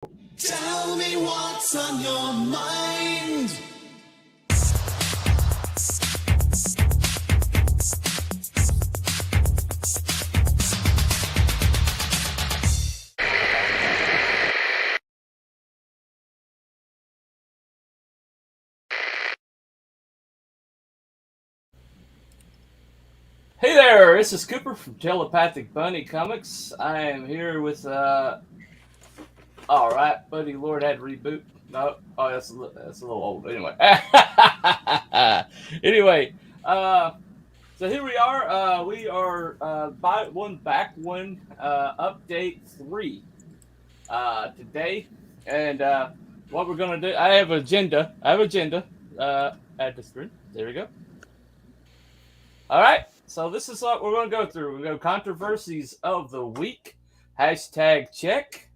Tell me what's on your mind. Hey there, this is Cooper from Telepathic Bunny Comics. I am here with, alright, Buddy Lord had to reboot. No, oh, that's a little old. Anyway. Anyway, so here we are. We are, Buy One, Back One, Update 3, today. And, what we're going to do, I have agenda, at the screen. There we go. Alright. So this is what we're going to go through. We're going to go controversies of the week, hashtag check,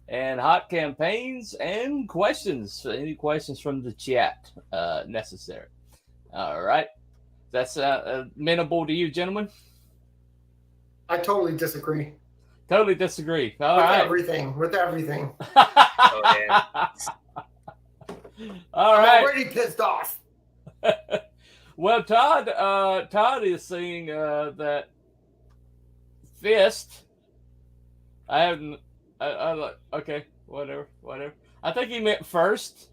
and hot campaigns, and questions. Any questions from the chat necessary. All right. That's amenable to you, gentlemen? I totally disagree. Totally disagree. All right. With everything. Oh, yeah. All right. I'm already pissed off. Well, Todd is saying that Fist. I haven't. Okay, whatever. I think he meant first.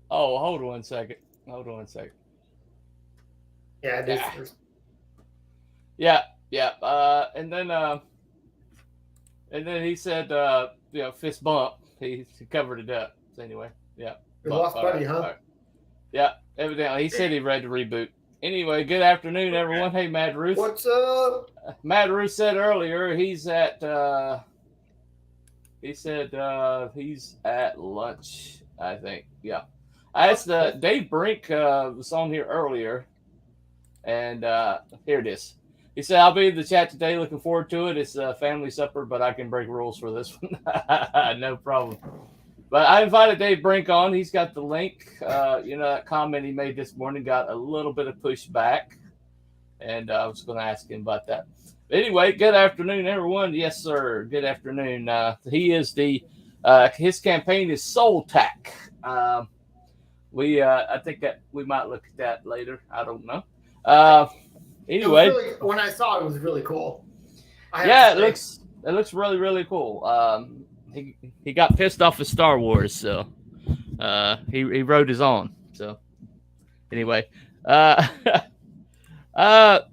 Oh, hold on a second. Yeah, it is first. Yeah. And then he said, fist bump. He covered it up. So anyway, yeah. We lost Buddy, huh? Right. Yeah. Evidently, he said he read the reboot. Anyway, good afternoon, everyone. Hey, Mad Ruth. What's up? Mad Ruth said earlier he's at. He said he's at lunch. I think. Yeah. I asked Dave Brink was on here earlier, and here it is. He said, "I'll be in the chat today. Looking forward to it. It's a family supper, but I can break rules for this one. No problem." But I invited Dave Brink on. He's got the link. That comment he made this morning got a little bit of pushback. And I was going to ask him about that. But anyway, good afternoon, everyone. Yes, sir. Good afternoon. He is his campaign is SOLTAC. I think that we might look at that later. I don't know. Anyway. When I saw it, it was really cool. It looks really, really cool. He got pissed off with Star Wars, so he wrote his own. So anyway, all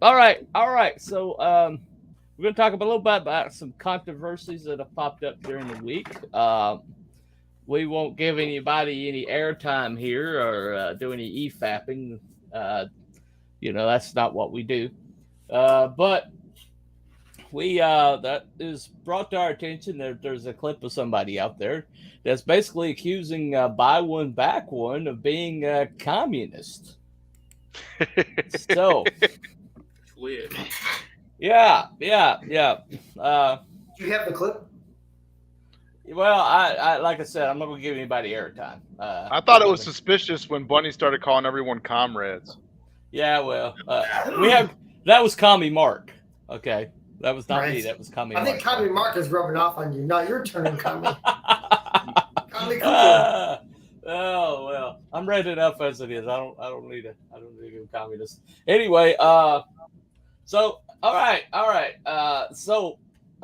right. So we're gonna talk a little bit about some controversies that have popped up during the week. We won't give anybody any airtime here or do any e-fapping. That's not what we do. But we that is brought to our attention that there's a clip of somebody out there that's basically accusing Buy One Back One of being a communist. So weird. Yeah. Do you have the clip? Well, I like I said, I'm not gonna give anybody airtime. I thought it was suspicious when Bunny started calling everyone comrades. Yeah, well, that was Commie Mark. Okay. That was not me. That was Commie Mark. I think Commie Mark is rubbing off on you. Now you're turning Commie. Commie Cooper. Oh well, I'm ready enough as it is. I don't need a communist. Anyway, so all right. So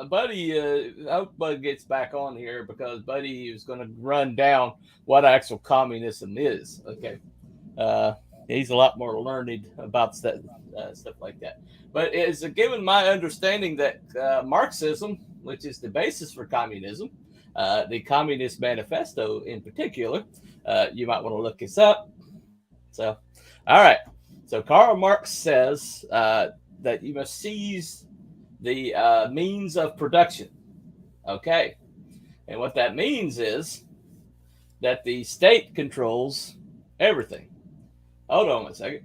Buddy, I hope Buddy gets back on here because Buddy is going to run down what actual communism is. Okay. He's a lot more learned about stuff like that. But it's given my understanding that Marxism, which is the basis for communism, the Communist Manifesto in particular, you might want to look this up. So, all right. So Karl Marx says that you must seize the means of production. Okay. And what that means is that the state controls everything. Hold on a second.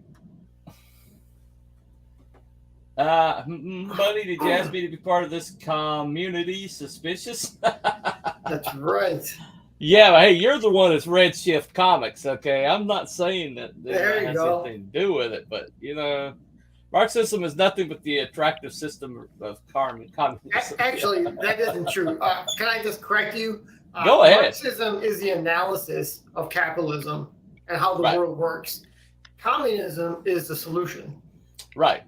Buddy, did you ask me to be part of this community? Suspicious? That's right. Yeah, but hey, you're the one that's Redshift Comics, okay? I'm not saying that there it has anything to do with it, but, Marxism is nothing but the attractive system of communism. Actually, that isn't true. Can I just correct you? Go ahead. Marxism is the analysis of capitalism and how the world works. Communism is the solution. Right.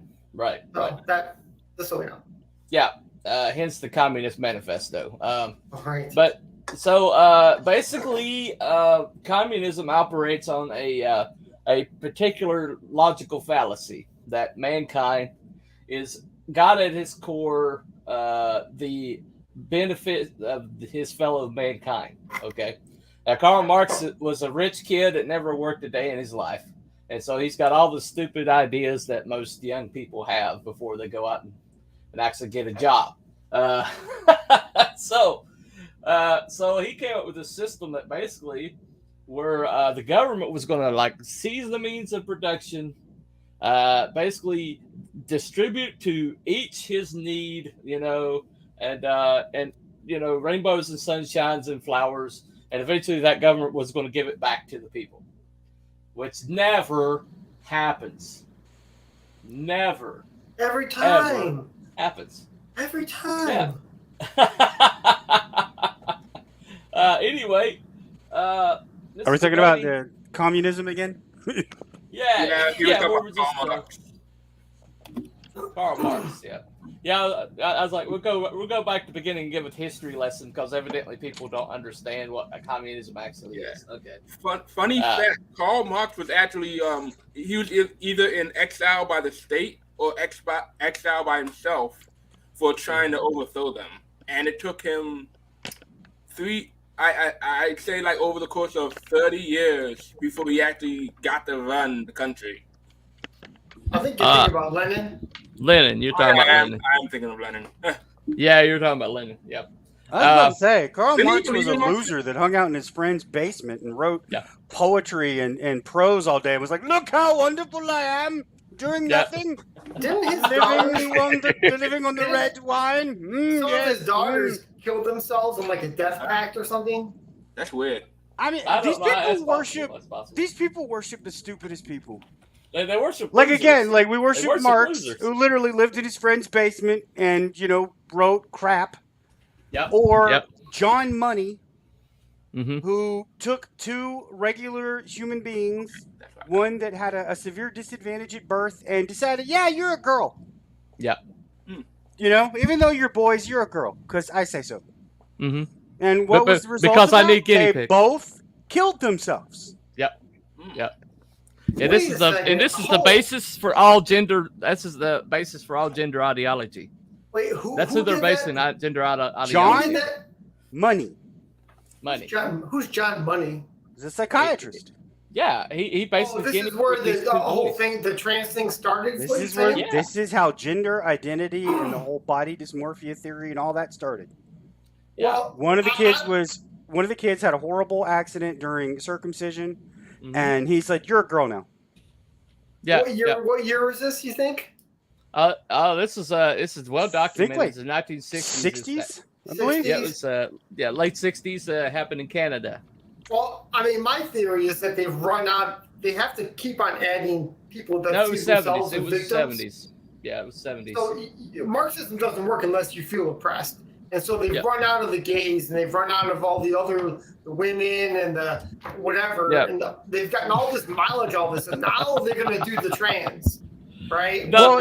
So that's so we know. Yeah. Hence the Communist Manifesto. Right. But so basically, communism operates on a particular logical fallacy that mankind is God at his core, the benefit of his fellow mankind. Okay. Now, Karl Marx was a rich kid that never worked a day in his life. And so he's got all the stupid ideas that most young people have before they go out and actually get a job. So he came up with a system that basically where the government was going to like seize the means of production, basically distribute to each his need, and rainbows and sunshines and flowers, and eventually that government was going to give it back to the people, which never happens. Never. Every time. Ever happens. Every time. Yeah. Anyway, are we talking about the communism again? Yeah. What was this? Karl Marx. Yeah. I was like, we'll go back to the beginning and give a history lesson because evidently people don't understand what a communism actually is. Okay. Funny fact: Karl Marx was actually he was either in exile by the state or exile by himself for trying to overthrow them, and it took him I'd say like over the course of 30 years before he actually got to run the country. I think you're thinking about Lenin. Lenin, you're talking about Lenin. I'm thinking of Lenin. Yeah, you're talking about Lenin. Yep. I was about to say, Karl Marx was a loser that hung out in his friend's basement and wrote poetry and prose all day. It was like, look how wonderful I am, doing nothing. Didn't his daughters living on the red wine? Some of his daughters killed themselves in like a death pact or something. That's weird. I mean, these people worship the stupidest people. They worship like losers. Again, like we worship Marx, losers. who literally lived in his friend's basement and wrote crap. Yep. Or John Money, who took two regular human beings, one that had a severe disadvantage at birth, and decided, yeah, you're a girl. Yeah. Even though you're boys, you're a girl, because I say so. Mm-hmm. And what was the result because of I that? need guinea They pigs. both killed themselves. Yep. Yep. And this is the basis for all gender. This is the basis for all gender ideology. Wait, That's who they're basing gender ideology. John Money. Who's John Money? He's a psychiatrist. Yeah, he basically. This is where the whole thing, the trans thing started. This is how gender identity and the whole body dysmorphia theory and all that started. Yeah. Well, One of the kids had a horrible accident during circumcision, and he's like, "You're a girl now." Yeah. What year was this? You think? This is well documented. It's the 1960s. 60s, I believe. Yeah, it was late 60s. Happened in Canada. Well, I mean, my theory is that they've run out. They have to keep on adding people that No, it was see themselves 70s. It as was victims. 70s. Yeah, it was 70s. So Marxism doesn't work unless you feel oppressed, and so they've run out of the gays and they've run out of all the other women and the whatever, and they've gotten all this mileage, all this, and now they're going to do the trans, right? Do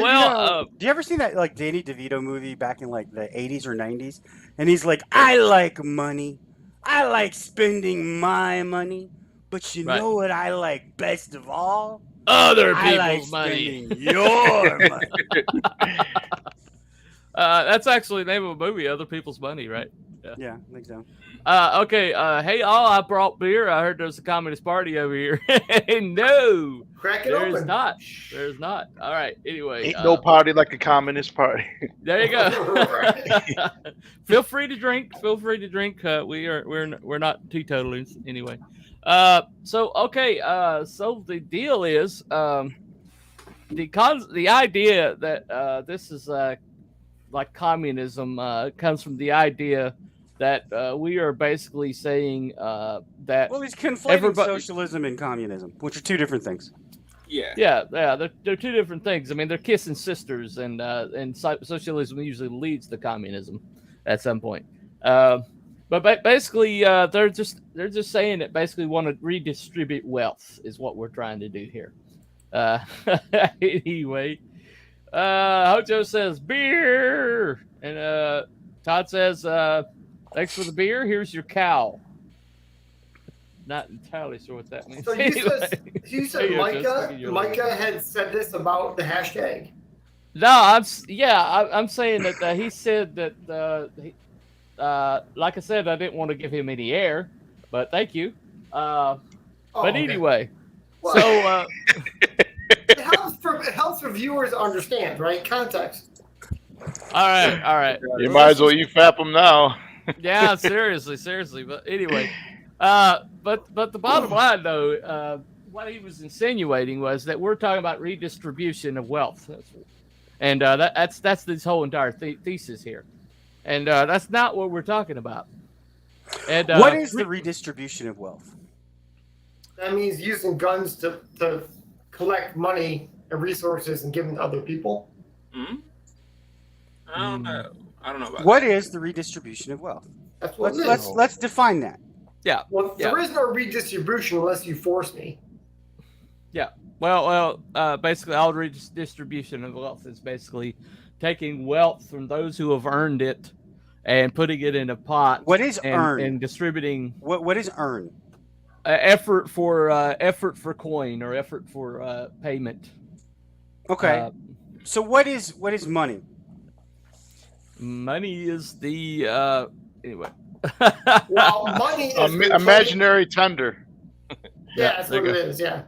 you ever see that like Danny DeVito movie back in like the 80s or 90s? And he's like, I like money. I like spending my money. But you know what I like best of all? Other I people's like money. Your money. That's actually the name of a movie, Other People's Money, right? Yeah, I think so. Okay. Hey, all, I brought beer. I heard there's a communist party over here. No. Crack it There's open. not. There's not. All right. Anyway. Ain't no party like a communist party. There you go. Feel free to drink. Feel free to drink. We're not teetotalers anyway. So the deal is the idea that this is like communism comes from the idea that we are basically saying that Well, he's conflating socialism and communism, which are two different things. Yeah. They're two different things. I mean, they're kissing sisters, and socialism usually leads to communism at some point. But basically, they're just saying that basically want to redistribute wealth is what we're trying to do here. Anyway, Hojo says beer, and Todd says thanks for the beer. Here's your cow. Not entirely sure what that means. So you said Micah had said this about the hashtag. No, I'm saying that he said that like I said, I didn't want to give him any air, but thank you. But anyway, well, so it helps for viewers to understand, right? Context. All right. You might as well fap them now. Yeah, seriously. But anyway, but the bottom line though, what he was insinuating was that we're talking about redistribution of wealth, and that's this whole entire thesis here, and that's not what we're talking about. And what is the redistribution of wealth? That means using guns to collect money and resources and give them to other people. Mm-hmm. I don't know about what that. is the redistribution of wealth? That's what Let's define that. Yeah. Well, there is no redistribution unless you force me. Yeah. Well. Basically, all redistribution of wealth is basically taking wealth from those who have earned it and putting it in a pot. What is earn? And distributing. What is earn? Effort for coin or effort for payment. Okay. So what is money? Money is the anyway. Well, money is imaginary tender. Yeah, that's what it is. Yeah.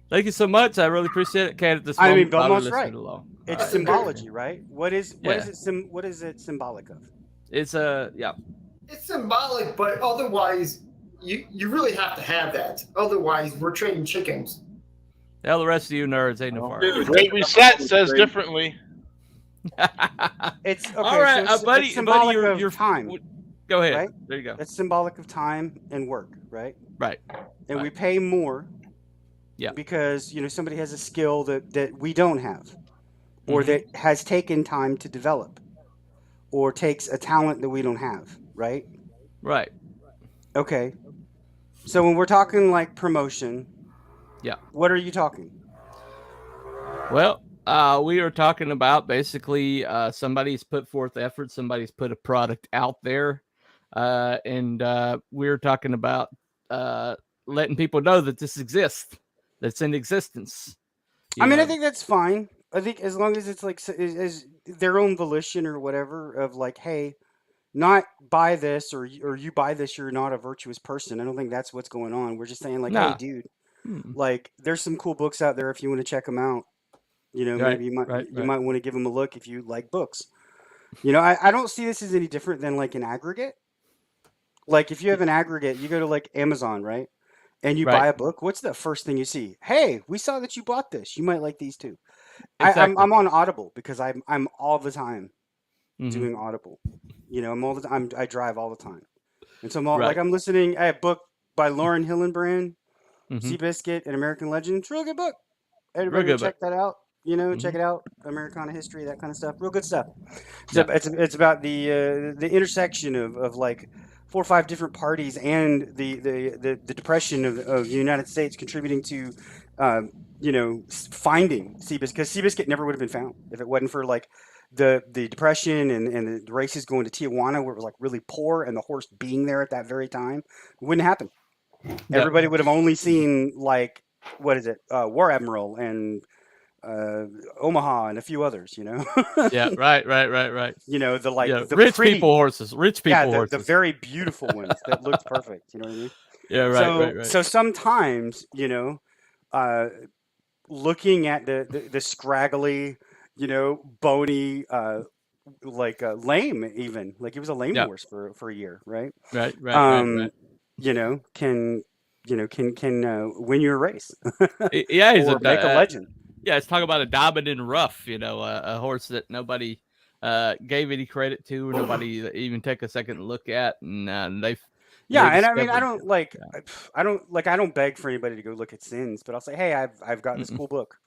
Thank you so much. I really appreciate it, Kat. At this I moment, mean, Belmont's right. Along. It's symbology, right? What is it symbolic of? It's It's symbolic, but otherwise, you really have to have that. Otherwise, we're trading chickens. Tell the rest of you nerds ain't no far. Great Reset says differently. It's okay, all right, so buddy. it's symbolic buddy, of you're time. Go ahead. Right? There you go. It's symbolic of time and work, right? Right. And we pay more. Yeah. Because somebody has a skill that we don't have, or that has taken time to develop, or takes a talent that we don't have, right? Right. Okay. So when we're talking like promotion, yeah. What are you talking? Well, we are talking about basically somebody's put forth effort, somebody's put a product out there, and we're talking about letting people know that this exists, that's in existence. I mean, I think that's fine. I think as long as it's like is their own volition or whatever of like, hey, not buy this or you buy this, you're not a virtuous person. I don't think that's what's going on. We're just saying like, hey, dude, like there's some cool books out there if you want to check them out. Maybe you might want to give them a look if you like books. I don't see this as any different than like an aggregate. Like if you have an aggregate, you go to like Amazon, right? And you buy a book. What's the first thing you see? Hey, we saw that you bought this. You might like these too. Exactly. I'm on Audible because I'm all the time doing Audible. I'm all the time. I drive all the time, and so I'm listening. A book by Lauren Hillenbrand, Seabiscuit, an American Legend. It's a real good book. Everybody check that out. Check it out. Americana history, that kind of stuff. Real good stuff. It's about the intersection of like 4 or 5 different parties and the depression of the United States contributing to finding Seabiscuit, because Seabiscuit never would have been found if it wasn't for like the depression and the races going to Tijuana where it was like really poor and the horse being there at that very time. It wouldn't happen. Everybody would have only seen like War Admiral and Omaha and a few others, Yeah, right. The rich pretty, people horses, horses. The very beautiful ones that looked perfect. You know what I mean? Yeah, right. So sometimes, looking at the scraggly, bony, lame even, like he was a lame horse for a year, right? Right. Can win you a race. Yeah, he's or make a legend. Yeah, let's talk about a diamond in rough, a horse that nobody gave any credit to, or nobody even took a second look at, and Yeah, they and I mean, discovered- I don't beg for anybody to go look at sins, but I'll say, hey, I've got this cool book.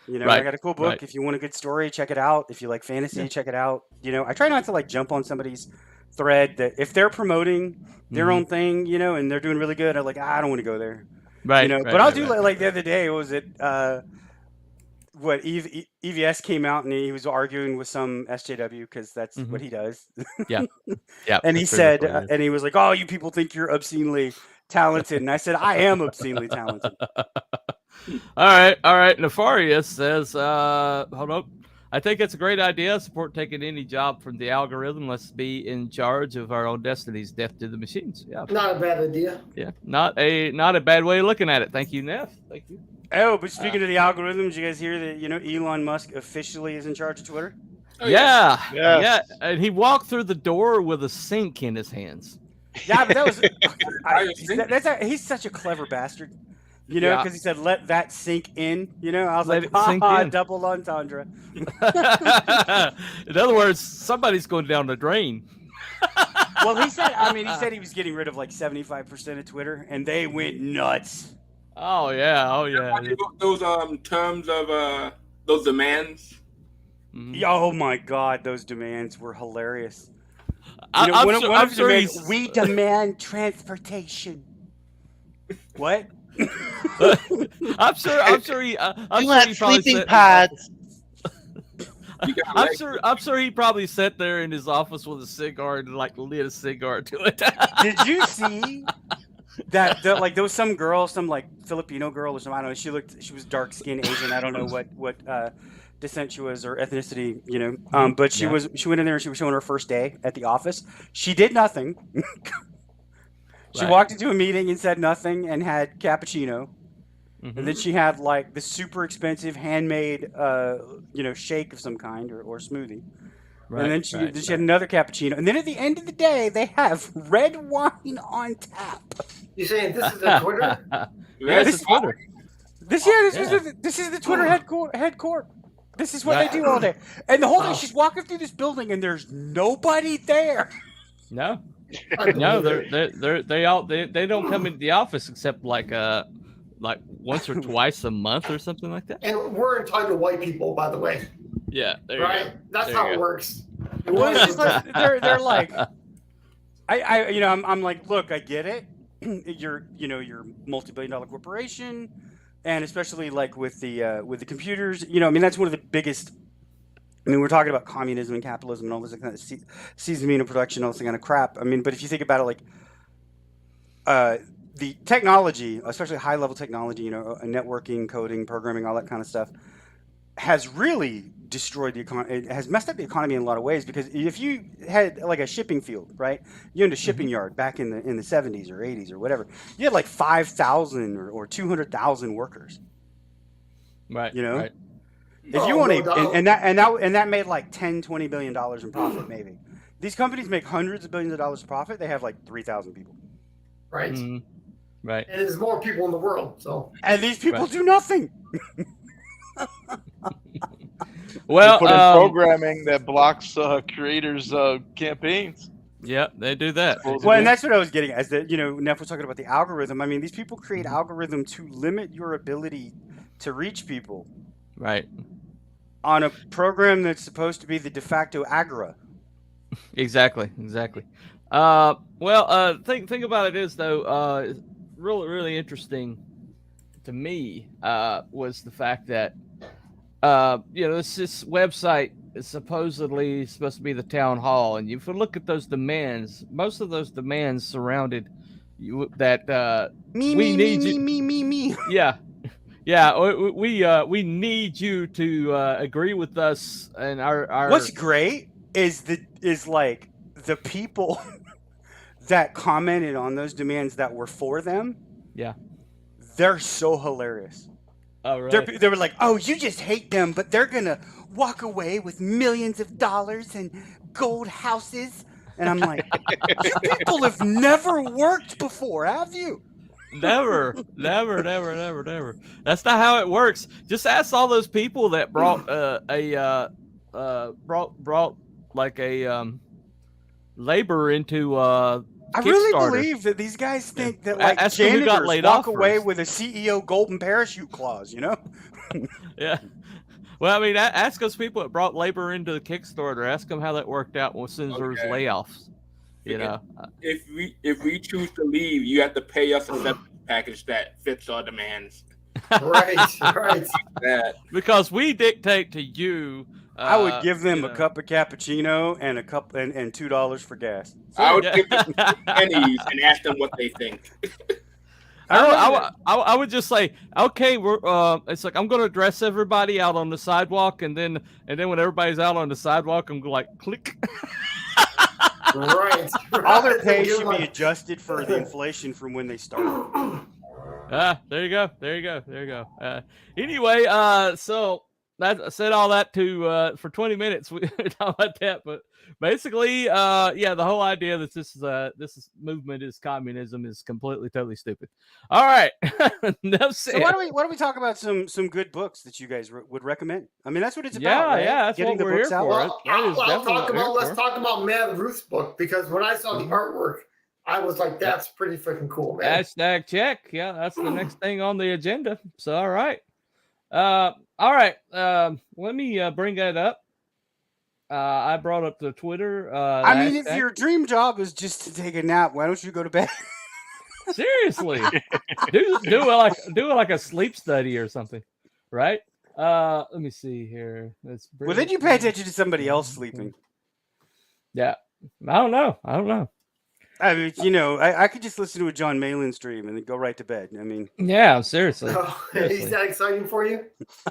You know, I Right, got a cool book. right. If you want a good story, check it out. If you like fantasy, check it out. You know, I try not to like jump on somebody's thread that if they're promoting their own thing, you know, and they're doing really good, I'm like, I don't want to go there. Right, You know, right, but I'll right, do right. like the other day. Was it what EVS came out and he was arguing with some SJW because that's what he does. Yeah, yeah. And he that's pretty said, much what it is. and he was like, "Oh, you people think you're obscenely talented," and I said, "I am obscenely talented." All right. Nefarious says, hold up. I think it's a great idea. Support taking any job from the algorithm. Let's be in charge of our own destinies. Death to the machines. Yeah. Not a bad idea. Yeah. Not a bad way of looking at it. Thank you, Neff. Thank you. Oh, but speaking of the algorithms, you guys hear that, you know, Elon Musk officially is in charge of Twitter? Oh, Yeah. Yes. Yeah. And he walked through the door with a sink in his hands. Yeah, but that was think- he's such a clever bastard. You know, Yeah. because he said, "Let that sink in." You know, I was Let like, it sink in. double entendre. In other words, somebody's going down the drain. Well, he said he was getting rid of like 75% of Twitter, and they went nuts. Oh yeah. Those terms of those demands. Mhm. Oh my God, those demands were hilarious. I- You know, I'm one sure- of I'm the sure demands, he's- we demand transportation. What? I'm sure he. I'm You sure want he probably sleeping said- pods. You got I'm sure he probably sat there in his office with a cigar and like lit a cigar to it. Did you see that? Like there was some girl, some like Filipino girl or something. I don't know. She was dark skinned Asian. I don't know what descent she was or ethnicity. You know, but she went in there and she was showing her first day at the office. She did nothing. She Right. walked into a meeting and said nothing and had cappuccino. Mhm. And then she had like the super expensive handmade, shake of some kind or smoothie. And then she had another cappuccino. And then at the end of the day, they have red wine on tap. You saying this is a Twitter? Yeah, this is Twitter. This is the Twitter head court. This is what Right. they do all day. And the whole day she's walking through this building and there's nobody there. No, they don't come into the office except like once or twice a month or something like that. And we're entitled white people, by the way. Yeah, there you Right? go. That's There how you it go. works. Well, it's just like, they're like, I'm like, look, I get it. You're multi-billion-dollar corporation, and especially like with the computers, I mean, that's one of the biggest. I mean, we're talking about communism and capitalism and all this kind of seasoning of production, all this kind of crap. I mean, but if you think about it, like, the technology, especially high-level technology, networking, coding, programming, all that kind of stuff, has really destroyed the economy. It has messed up the economy in a lot of ways, because if you had like a shipping field, right? You owned a shipping yard back in the 70s or 80s or whatever. You had like 5,000 or 200,000 workers. Right. Right. If Oh, you own no doubt. and that made like $10-20 billion in profit, maybe. These companies make hundreds of billions of dollars in profit. They have like 3,000 people, Right. Mhm. Right. And there's more people in the world, so and these people Right. do nothing. Well, They put in programming that blocks creators' campaigns. yeah, they do that. Well, and that's what I was getting at. Is that Neff was talking about the algorithm. I mean, these people create algorithm to limit your ability to reach people Right. on a program that's supposed to be the de facto agora. Exactly. Well, think about it is though, really interesting to me was the fact that this website is supposedly supposed to be the town hall, and if you look at those demands, most of those demands surrounded that Me. Yeah, we need you to agree with us and our. What's great is like the people that commented on those demands that were for them. Yeah. They're so hilarious. Oh, really? They were like, "Oh, you just hate them, but they're gonna walk away with millions of dollars and gold houses." And I'm like, "You people have never worked before, have you?" Never. That's not how it works. Just ask all those people that brought brought like a labor into I really believe that these guys think that like Ask them who got janitors laid walk off away first. with a CEO golden parachute clause, you know? Yeah. Well, I mean, ask those people that brought labor into the Kickstarter. Ask them how that worked out as soon as there was layoffs. You know, if we choose to leave, you have to pay us a separate package that fits our demands. Right. That because we dictate to you. I would give them a cup of cappuccino and a cup and $2 for gas. I would give them pennies and ask them what they think. I would just say, okay, we're. It's like I'm going to address everybody out on the sidewalk, and then when everybody's out on the sidewalk, I'm like click. Right. All their pay should be adjusted for the inflation from when they started. There you go. Anyway, so I said all that to for 20 minutes. We talked about that, but basically, the whole idea that this movement is communism is completely totally stupid. All right, so why don't we talk about some good books that you guys would recommend? I mean, that's what it's about. Right? Yeah, that's getting what the we're books here out. for. Well, let's talk about Mad Ruth's book, because when I saw the artwork, I was like, that's pretty freaking cool, man. Hashtag check. Yeah, that's the next thing on the agenda. So, all right. Let me bring that up. I brought up the Twitter. I mean, if your dream job is just to take a nap, why don't you go to bed? Seriously, do like a sleep study or something, right? Let me see here. Well, then you pay attention to somebody else sleeping. Yeah, I don't know. I mean, you know, I could just listen to a John Malin stream and then go right to bed. I mean, yeah, seriously. Is that exciting for you?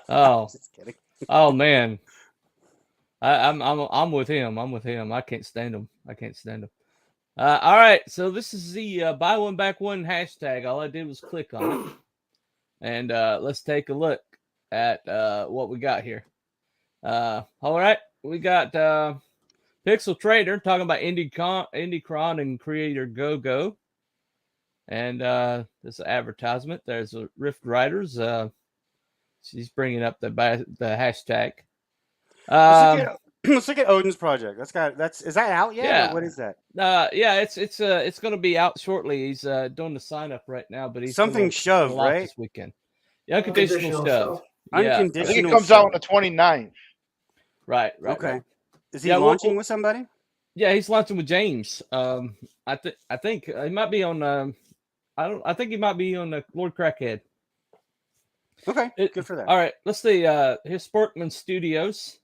Oh, just kidding. Oh man, I'm with him. I can't stand him. All right, so this is the buy one back one hashtag. All I did was click on it, and let's take a look at what we got here. All right, we got Pixel Trader talking about Indicron and Creator Go, and this advertisement. There's a Rift Riders. She's bringing up the hashtag. Let's look at Odin's project. Is that out yet? Yeah. Or what is that? It's going to be out shortly. He's doing the sign up right now, but he's something shove, right? This weekend. Yeah, unconditional shove. Yeah. I think it comes out on the 29th. Right. Okay. Right. Is he launching with somebody? Yeah, he's launching with James. I think he might be on. I think he might be on the Lord Crackhead. Okay, good for that. All right, let's see. Here's Sporkman Studios.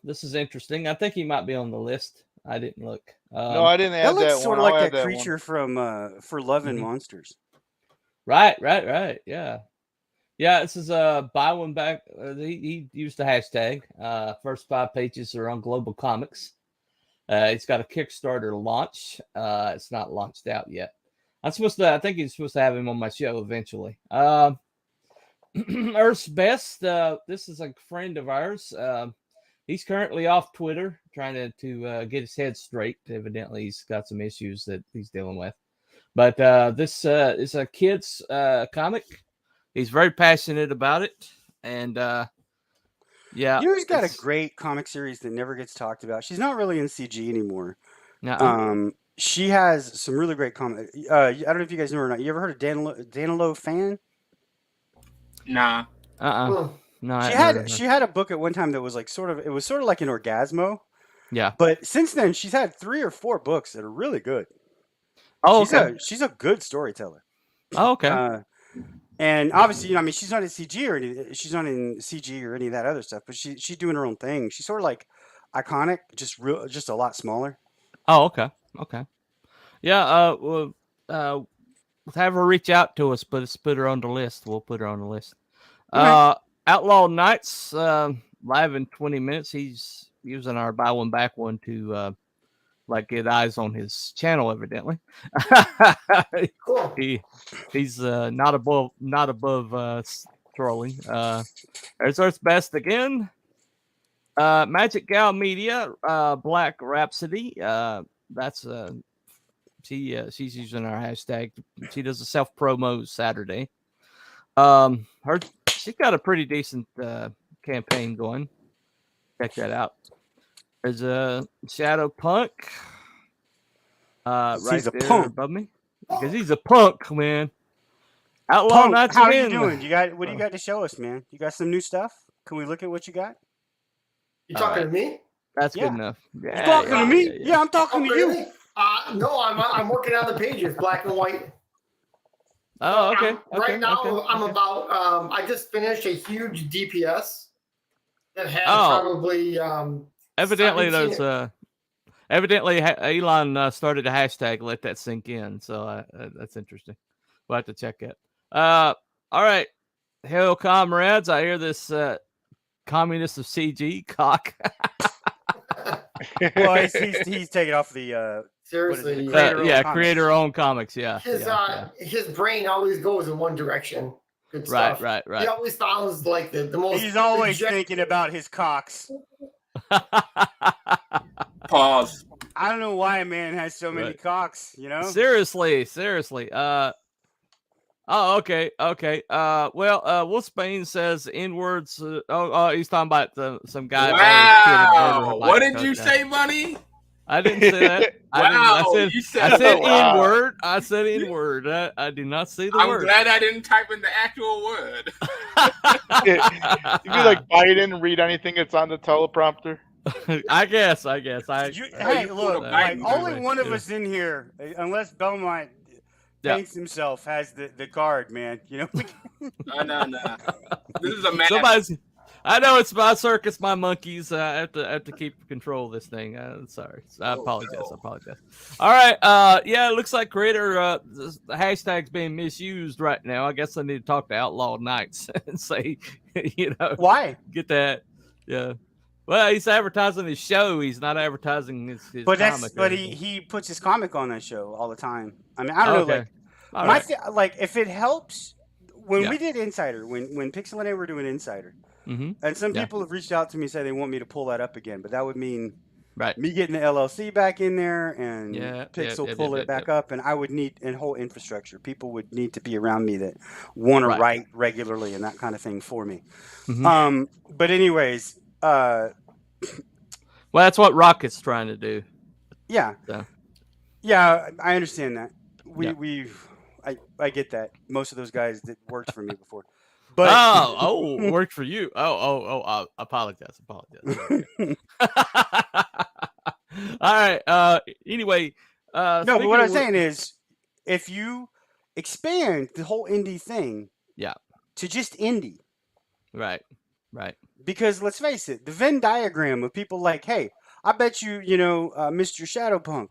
This is interesting. I think he might be on the list. I didn't look. No, I didn't add that. Looks one. Sort of like that creature from For Love and Monsters. Right. Yeah. This is buy one back. He used the hashtag. First 5 pages are on Global Comics. He's got a Kickstarter launch. It's not launched out yet. I think he's supposed to have him on my show eventually. Earth's Best. This is a friend of ours. He's currently off Twitter trying to get his head straight. Evidently, he's got some issues that he's dealing with. But this is a kid's comic. He's very passionate about it. And yeah. You know, he's got a great comic series that never gets talked about. She's not really in CG anymore. She has some really great comics. I don't know if you guys know her or not. You ever heard of Danilo Fan? Nah. No. She had a book at one time that was like sort of like an Orgasmo. Yeah. But since then, she's had 3 or 4 books that are really good. Oh, okay. She's a good storyteller. Oh, okay. And obviously, you know, I mean, she's not in CG or any of that other stuff. But she's doing her own thing. She's sort of like Iconic, just a lot smaller. Oh, okay. Yeah. We'll have her reach out to us, but put her on the list. We'll put her on the list. Okay. Outlaw Nights live in 20 minutes. He's using our buy one back one to get eyes on his channel. Evidently, Cool. He's not above trolling. There's Earth's Best again. Magic Gal Media, Black Rhapsody. That's she's using our hashtag. She does a self promo Saturday. She's got a pretty decent campaign going. Check that out. There's a Shadowpunk. right he's a there punk. above me. Because he's a punk, man. Outlaw Punk, Knights how are you win. doing? What do you got to show us, man? You got some new stuff? Can we look at what you got? You talking to me? That's Yeah. good enough. Yeah, You talking to me? yeah. Yeah, I'm talking to you. Really? No, I'm working on the pages, black and white. Oh, okay. Right now, okay, I'm okay. about. I just finished a huge DPS that has Oh. probably. Evidently, 17 there's evidently Elon started a hashtag. Let that sink in. So that's interesting. We'll have to check it. All right, hello, comrades. I hear this communist of CG cock. Well, he's taking off the Seriously, creator-owned comics. Yeah, his brain always goes in one direction. Good stuff. Right. He always sounds like the most. He's always thinking about his cocks. Pause. I don't know why a man has so many cocks. You know. Seriously. Oh, okay. Well, Wolf Spain says N-words. He's talking about some guy. Wow. What did you say, Bunny? I didn't say that. I said N-word. I said N-word. I did not say the word. I'm glad I didn't type in the actual word. If you like Biden and read anything that's on the teleprompter. I guess. Hey, look, like, only one of us in here, unless Belmont thinks himself, has the card, man. You know. No. This is a man. I know it's my circus, my monkeys. I have to keep control of this thing. Sorry, I apologize. All right. It looks like creator the hashtag's being misused right now. I guess I need to talk to Outlaw Knights and say, why get that? Yeah. Well, he's advertising his show. He's not advertising his comic. But he puts his comic on that show all the time. I mean, I don't know. Like, if it helps, when we did Insider, when Pixel and I were doing Insider, and some people have reached out to me and say they want me to pull that up again, but that would mean me getting the LLC back in there and Pixel pull it back up, and I would need a whole infrastructure. People would need to be around me that want to write regularly and that kind of thing for me. But anyways. Well, that's what Rocket's trying to do. Yeah. So. Yeah, I understand that. I get that. Most of those guys that worked for me before. But worked for you. I apologize. All right. Anyway, no, but what I'm saying is, if you expand the whole indie thing, to just indie, right. Because let's face it, the Venn diagram of people like, hey, I bet you, Mr. Shadowpunk,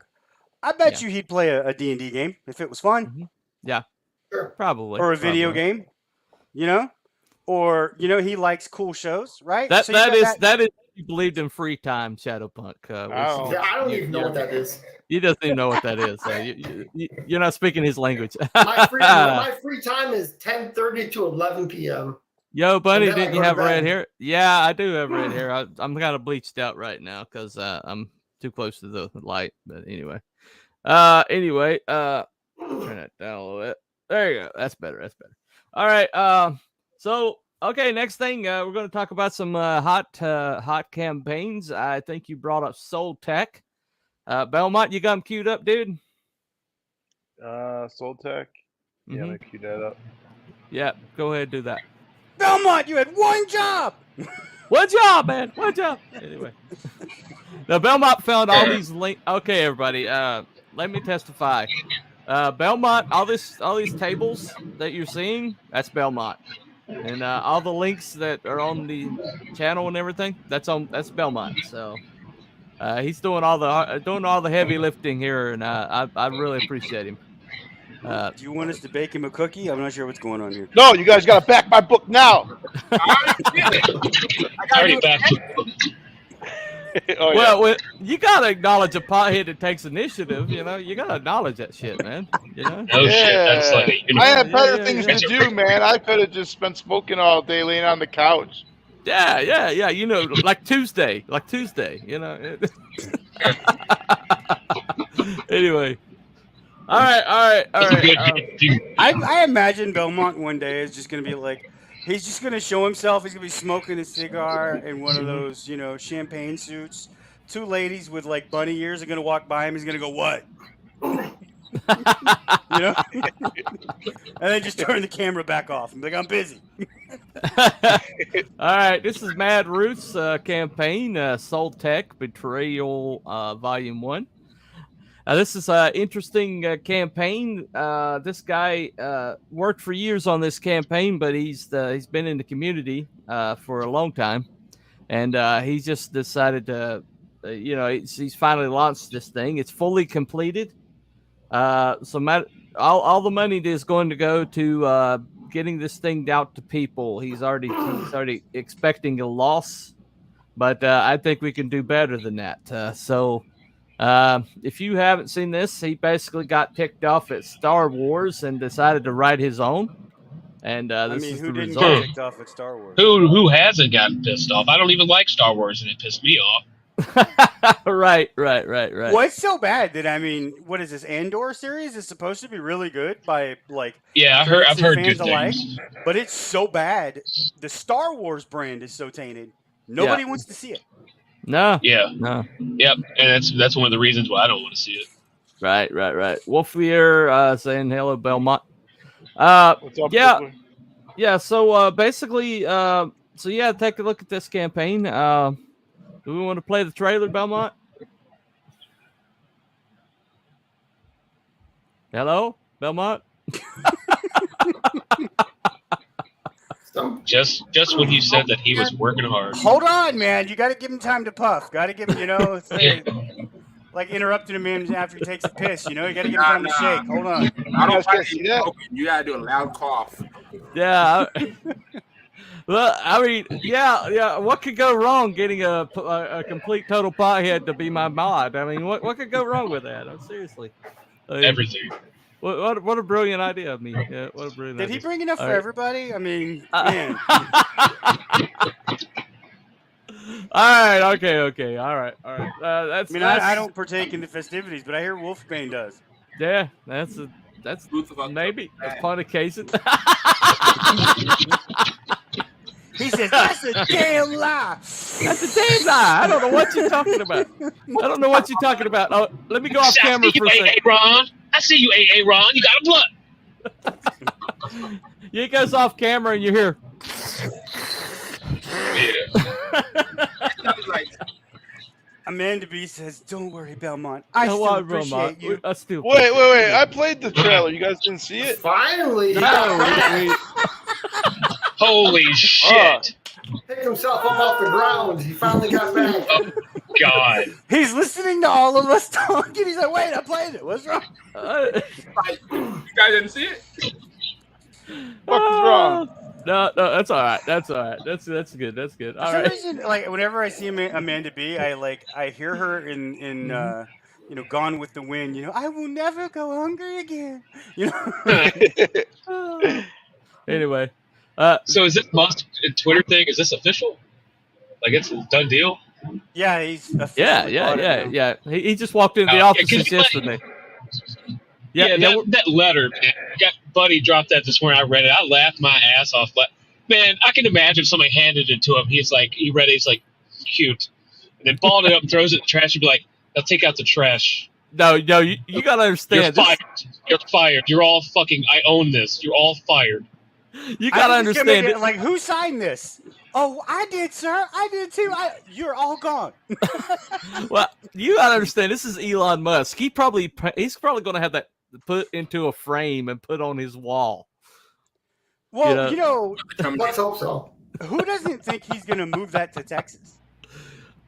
I bet you he'd play a D&D game if it was fun. Yeah, probably. Or a video game, or he likes cool shows, right? That is he believed in free time, Shadowpunk. I don't even know what that is. You doesn't even know what that is. You're not speaking his language. My free time is 10:30 to 11 p.m. Yo, buddy, didn't you have red hair? Yeah, I do have red hair. I'm kind of bleached out right now because I'm too close to the light. But anyway, turn it down a little bit. There you go. That's better. All right. Okay. Next thing, we're going to talk about some hot campaigns. I think you brought up SOLTAC. Belmont, you got them queued up, dude? SOLTAC. Yeah, let me queue that up. Yeah, go ahead and do that. Belmont, you had one job. One job, man. One job. Anyway, now Belmont found all these links. Okay, everybody. Let me testify. Belmont, all these tables that you're seeing, that's Belmont, and all the links that are on the channel and everything, that's Belmont. So he's doing all the heavy lifting here, and I really appreciate him. Do you want us to bake him a cookie? I'm not sure what's going on here. No, you guys got to back my book now. Already backed. Well, you gotta acknowledge a pothead that takes initiative. You gotta acknowledge that shit, man. Shit, that's like I had better things to do, man. I could have just been smoking all day, laying on the couch. Yeah. Like Tuesday. Anyway. All right. I imagine Belmont one day is just gonna be like, he's just gonna show himself. He's gonna be smoking a cigar in one of those, champagne suits. Two ladies with like bunny ears are gonna walk by him. He's gonna go, "What?" You know, and then just turn the camera back off and be like, I'm busy. All right, this is Mad Ruth's campaign, SOLTAC Betrayal Volume 1. This is an interesting campaign. This guy worked for years on this campaign, but he's been in the community for a long time, and he just decided to, he's finally launched this thing. It's fully completed. So all the money is going to go to getting this thing out to people. He's already expecting a loss, but I think we can do better than that. So if you haven't seen this, he basically got ticked off at Star Wars and decided to write his own. And this is who the didn't result. get ticked off at Star Wars? Who hasn't gotten pissed off? I don't even like Star Wars, and it pissed me off. Right. What's so bad that what is this Andor series? Is supposed to be really good by Yeah, I've heard good things. But it's so bad. The Star Wars brand is so tainted. Nobody wants to see it. No. Yeah. No. Yep, and that's one of the reasons why I don't want to see it. Right. Wolfier saying hello, Belmont. What's up, Yeah. Wolfie? Yeah. So basically, take a look at this campaign. Do we want to play the trailer, Belmont? Hello, Belmont. Just when you said that he was working hard. Hold on, man. You got to give him time to puff. Got to give him, like interrupting him after he takes a piss. You got to give him time to shake. Hold on. I don't guys like can't see that? You gotta do a loud cough. Yeah. Well, yeah. What could go wrong getting a complete total pothead to be my mod? What could go wrong with that? Seriously. Everything. What a brilliant idea of me. Yeah, what a brilliant Did idea. he bring enough for right. everybody? Man. All right. Okay. All right. That's. I don't partake in the festivities, but I hear Wolfbane does. Yeah, that's maybe that's part of cases. He says that's a damn lie. That's a damn lie. I don't know what you're talking about. Oh, let me go off camera for a second. Ron. I see you, AA Ron. You got a blood. You goes off camera and you hear. Yeah. Amanda B says, "Don't worry, Belmont. I still appreciate you." Wait. I played the trailer. You guys didn't see it? Finally, he Holy shit. picked himself up off the ground. He finally got back. Oh, God. He's listening to all of us talking. He's like, "Wait, I played it. What's wrong?" You guys didn't see it? What is wrong? No, that's all right. That's good. All For some right. reason, whenever I see Amanda B, I hear her in Gone with the Wind. I will never go hungry again. Anyway, So is this Twitter thing? Is this official? Like it's a done deal? Yeah, he's yeah. He just walked into the offices yesterday. That letter, man. Buddy dropped that this morning. I read it. I laughed my ass off. But man, I can imagine if somebody handed it to him. He read it. He's like, cute, and then balled it up and throws it in the trash. And be like, "I'll take out the trash." No, you gotta understand. You're fired. You're fired. You're all fucking. I own this. You're all fired. You gotta understand it. Like, who signed this? Oh, I did, sir. I did too. You're all gone. Well, you gotta understand. This is Elon Musk. He's probably gonna have that put into a frame and put on his wall. Well, let's hope so. Who doesn't think he's gonna move that to Texas?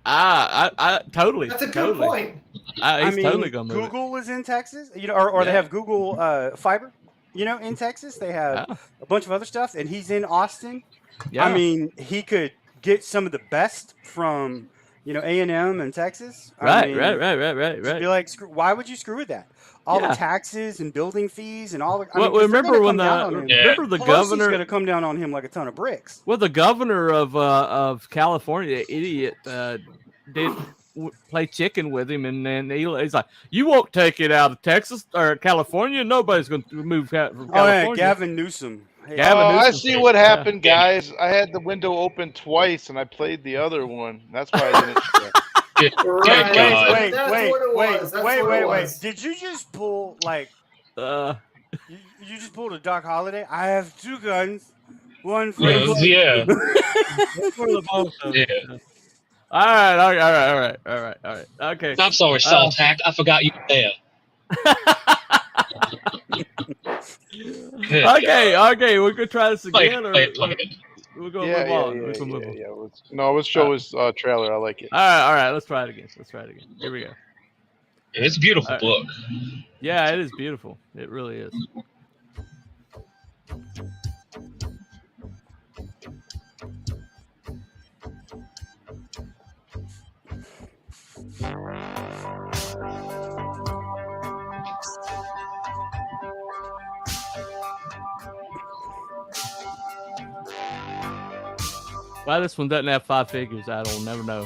I totally. That's a good point. He's totally gonna move Google is in Texas, or they have Google Fiber, in Texas. They have a bunch of other stuff, and he's in Austin. Yeah. He could get some of the best from, A&M and Texas. Right. Be like, why would you screw with that? All the taxes and building fees and all the. Remember the governor going to come down on him like a ton of bricks. Well, the governor of California, the idiot, did play chicken with him, and then he's like, "You won't take it out of Texas or California. Nobody's going to move from California." Oh yeah, Gavin Newsom. I see what happened, guys. I had the window open twice, and I played the other one. That's why I didn't share. Wait. Did you just pull You just pulled a Doc Holliday. I have 2 guns. One for Yeah. For the both of them. Yeah. All right. Okay. I'm sorry, SOLTAC. I forgot you were there. Okay. We could try this Play again, it. we're gonna move on. We're gonna move on. No, let's show his trailer. I like it. All right. Let's try it again. Here we go. It's a beautiful book. Yeah, it is beautiful. It really is. Why this one doesn't have 5 figures, I don't never know.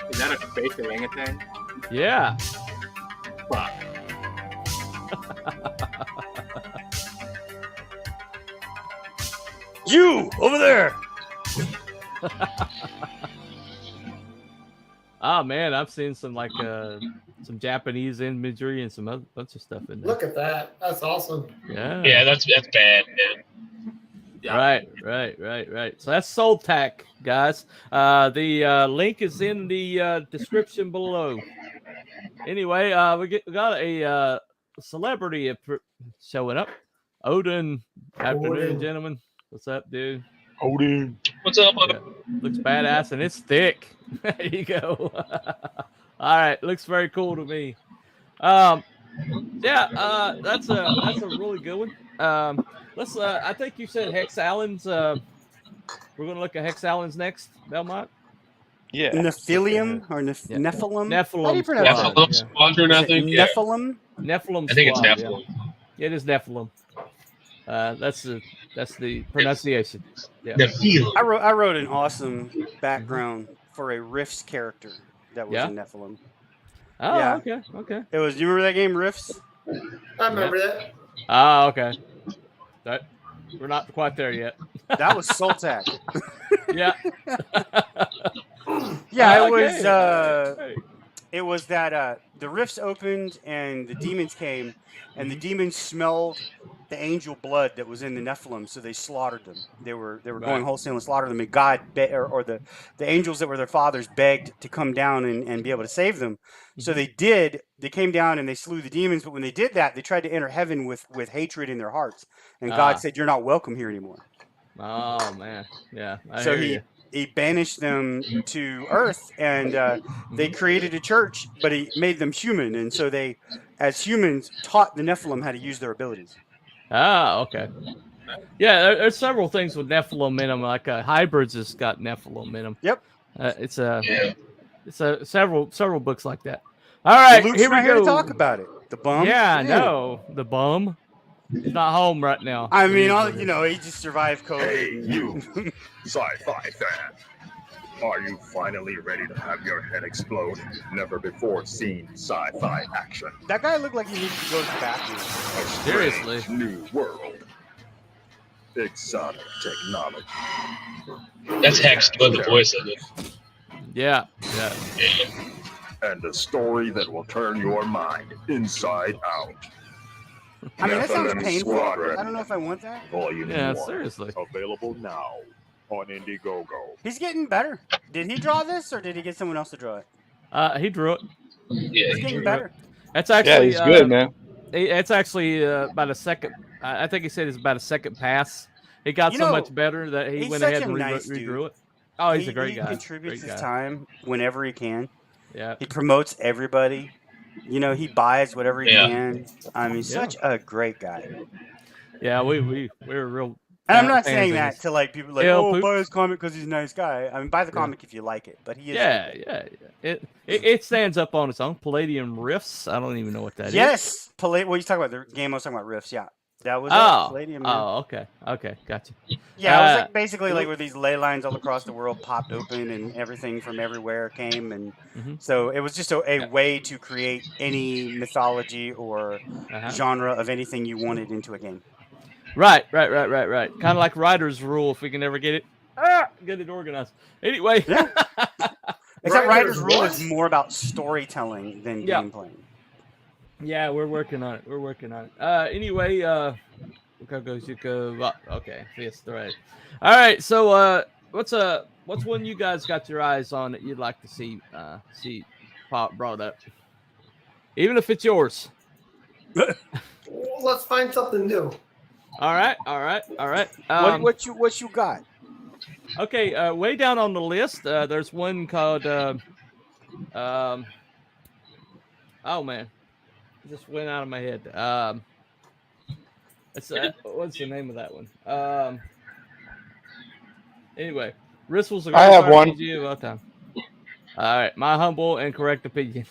Is that a space orangutan? Yeah. Fuck. You over there. Oh man, I've seen some some Japanese imagery and some other bunch of stuff in there. Look at that. That's awesome. Yeah. Yeah, that's bad, man. Yeah. Right. So that's SOLTAC, guys. The link is in the description below. Anyway, we got a celebrity showing up. Odin. Afternoon, gentlemen. What's up, dude? Odin. What's up? Yeah. Looks badass and it's thick. There you go. All right, looks very cool to me. That's a really good one. Let's. I think you said Hex Allen's. We're gonna look at Hex Allen's next, Belmont. Yeah. Nephilim or Nephilim? Nephilim. How do you pronounce it? Nephilim Squadron, I think. Yeah. Nephilim? Nephilim. I think it's Squad, Nephilim. Yeah. It is Nephilim. That's the pronunciation. Yeah. Nephilim. I wrote an awesome background for a Rifts character that was in Nephilim. Oh, Yeah. okay. It was. You remember that game, Rifts? I remember that. Oh, okay. We're not quite there yet. That was SOLTAC. Yeah. Yeah, it Okay. was. It was that the rifts opened and the demons came, and the demons smelled the angel blood that was in the Nephilim, so they slaughtered them. They were going wholesale and slaughtered them. And God or the angels that were their fathers begged to come down and be able to save them. So they did. They came down and they slew the demons. But when they did that, they tried to enter heaven with hatred in their hearts, and God said, "You're not welcome here anymore." Oh man, yeah. So he banished them to Earth, and they created a church, but he made them human, and so they, as humans, taught the Nephilim how to use their abilities. Ah, okay. Yeah, there's several things with Nephilim in them. Like Hybrids has got Nephilim in them. Yep. It's several books like that. All right, Luke's here we not go. here to talk about it. The bum. Yeah, I know. The bum. He's not home right now. I mean, he just survived COVID. Hey, you sci-fi fan. Are you finally ready to have your head explode? Never before seen sci-fi action. That guy looked like he needed to go to the bathroom. A Seriously? strange new world. Exotic technology. That's Hex doing the voice of it. Yeah. And a story that will turn your mind inside out. I mean, that sounds Nephilim painful. Squadron. I don't know if I want that. Volume Yeah, 1. seriously. Available now on Indiegogo. He's getting better. Did he draw this, or did he get someone else to draw it? He drew it. Yeah, He's getting better. That's actually Yeah, he's good, man. It's actually about a second. I think he said it's about a second pass. It got so much better that he he's went such ahead a and nice redrew dude. it. Oh, he's a great He guy. contributes Great his guy. time whenever he can. Yeah. He promotes everybody. He buys whatever he can. I mean, such a great guy. Yeah, we're real. And I'm not fans saying of that his. to like people like, Yeah, oh, Poop. buy his comic because he's a nice guy. I mean, buy the comic if you like it, but he is. Yeah. It stands up on its own. Palladium Rifts. I don't even know what that is. Yes, what are you talking about? The game I was talking about, Rifts. Yeah, that was Palladium. Man. Oh, okay, gotcha. Yeah, it was like basically like where these ley lines all across the world popped open and everything from everywhere came, and so it was just a way to create any mythology or genre of anything you wanted into a game. Right. Kind of like Writer's Rule, if we can ever get it. Get it organized. Anyway. Yeah. Except Writer's Rule what? is more about storytelling than gameplay. Yeah, we're working on it. Anyway, okay, yes, right. All right, so what's one you guys got your eyes on that you'd like to see Pop brought up, even if it's yours? Let's find something new. All right. What you got? Okay, way down on the list, there's one called oh man, it just went out of my head. It's what's the name of that one? Anyway, Risswell's I have one. RPG of all time. All right, my humble and correct opinion.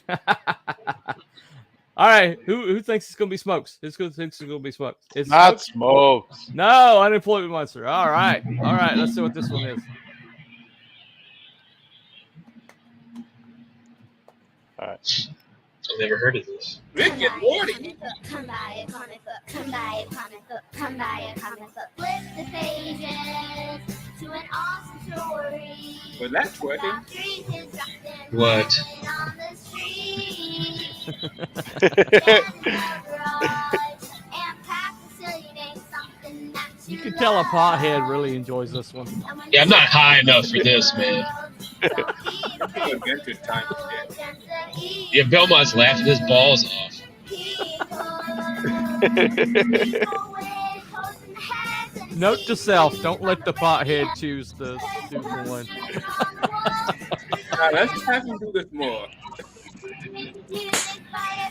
All right, who thinks it's gonna be Smokes? Who thinks it's gonna be Smokes? It's Not Smokes. No, Unemployed Monster. All right, let's see what this one is. All right. I've never heard of this. Rick and Morty. Come buy a comic book. Come buy a comic book. Come buy a comic book. Flip the pages to an awesome story. Was that twerking? What? You can tell a pothead really enjoys this one. Yeah, I'm not high enough for this, man. Adventure time shit. Yeah, Belmont's laughing his balls off. Note to self: don't let the pothead choose the one. Let's have him do this more.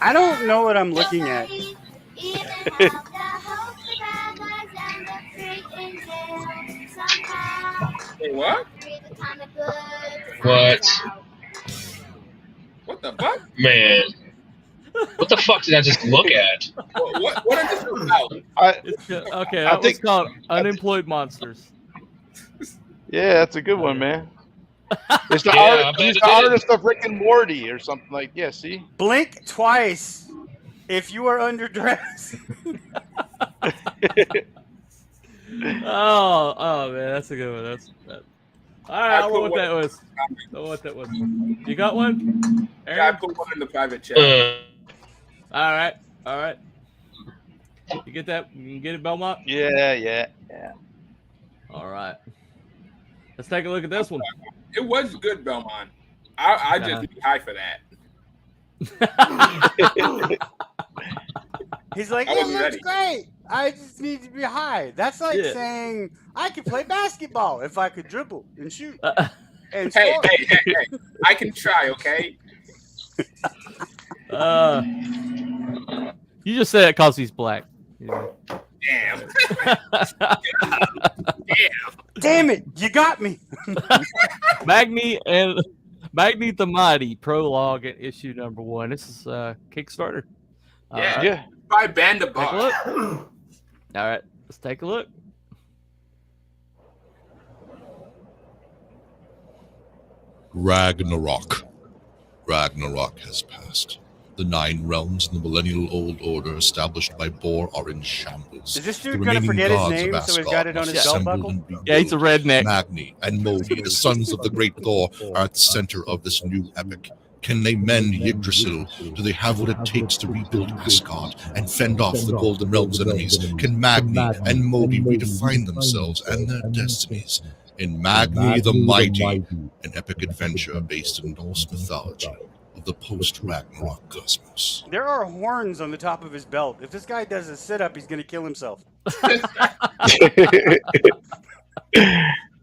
I don't know what I'm looking at. Hey, what? What? What the fuck? Man. What the fuck did I just look at? What is this about? Okay, that was called Unemployed Monsters. Yeah, that's a good one, man. It's the, Yeah, he's the artist of Rick and Morty or something like. Yeah, see. Blink twice if you are underdressed. Oh man, that's a good one. All right, I don't know what that was. You got one? Aaron? Yeah, I put one in the private chat. All right. You get that? You can get it, Belmont? Yeah. All right. Let's take a look at this one. It was good, Belmont. I just need high for that. He's like, I it wasn't looks ready. great. I just need to be high. That's like saying I could play basketball if I could dribble and shoot. And Hey, score. hey. I can try, okay? You just said it because he's black. Yeah. Damn. Damn it, you got me. Magni the Mighty prologue and issue number 1. This is Kickstarter. Yeah. By Band of Take a Boss. look. All right, let's take a look. Ragnarok. Ragnarok has passed. The 9 realms in the millennial old order established by Bor are in shambles. Is this The dude gonna remaining forget his gods name of so he's Asgard got it on must his belt assemble buckle? and be Yeah, he's a redneck. Magni and Modi, the sons of the great Thor, are at the center of this new epic. Can they mend Yggdrasil? Do they have what it takes to rebuild Asgard and fend off the Golden Realm's enemies? Can Magni and Modi redefine themselves and their destinies? In Magni the Mighty, an epic adventure based in Norse mythology of the post-Ragnarok cosmos. There are horns on the top of his belt. If this guy does a sit-up, he's gonna kill himself.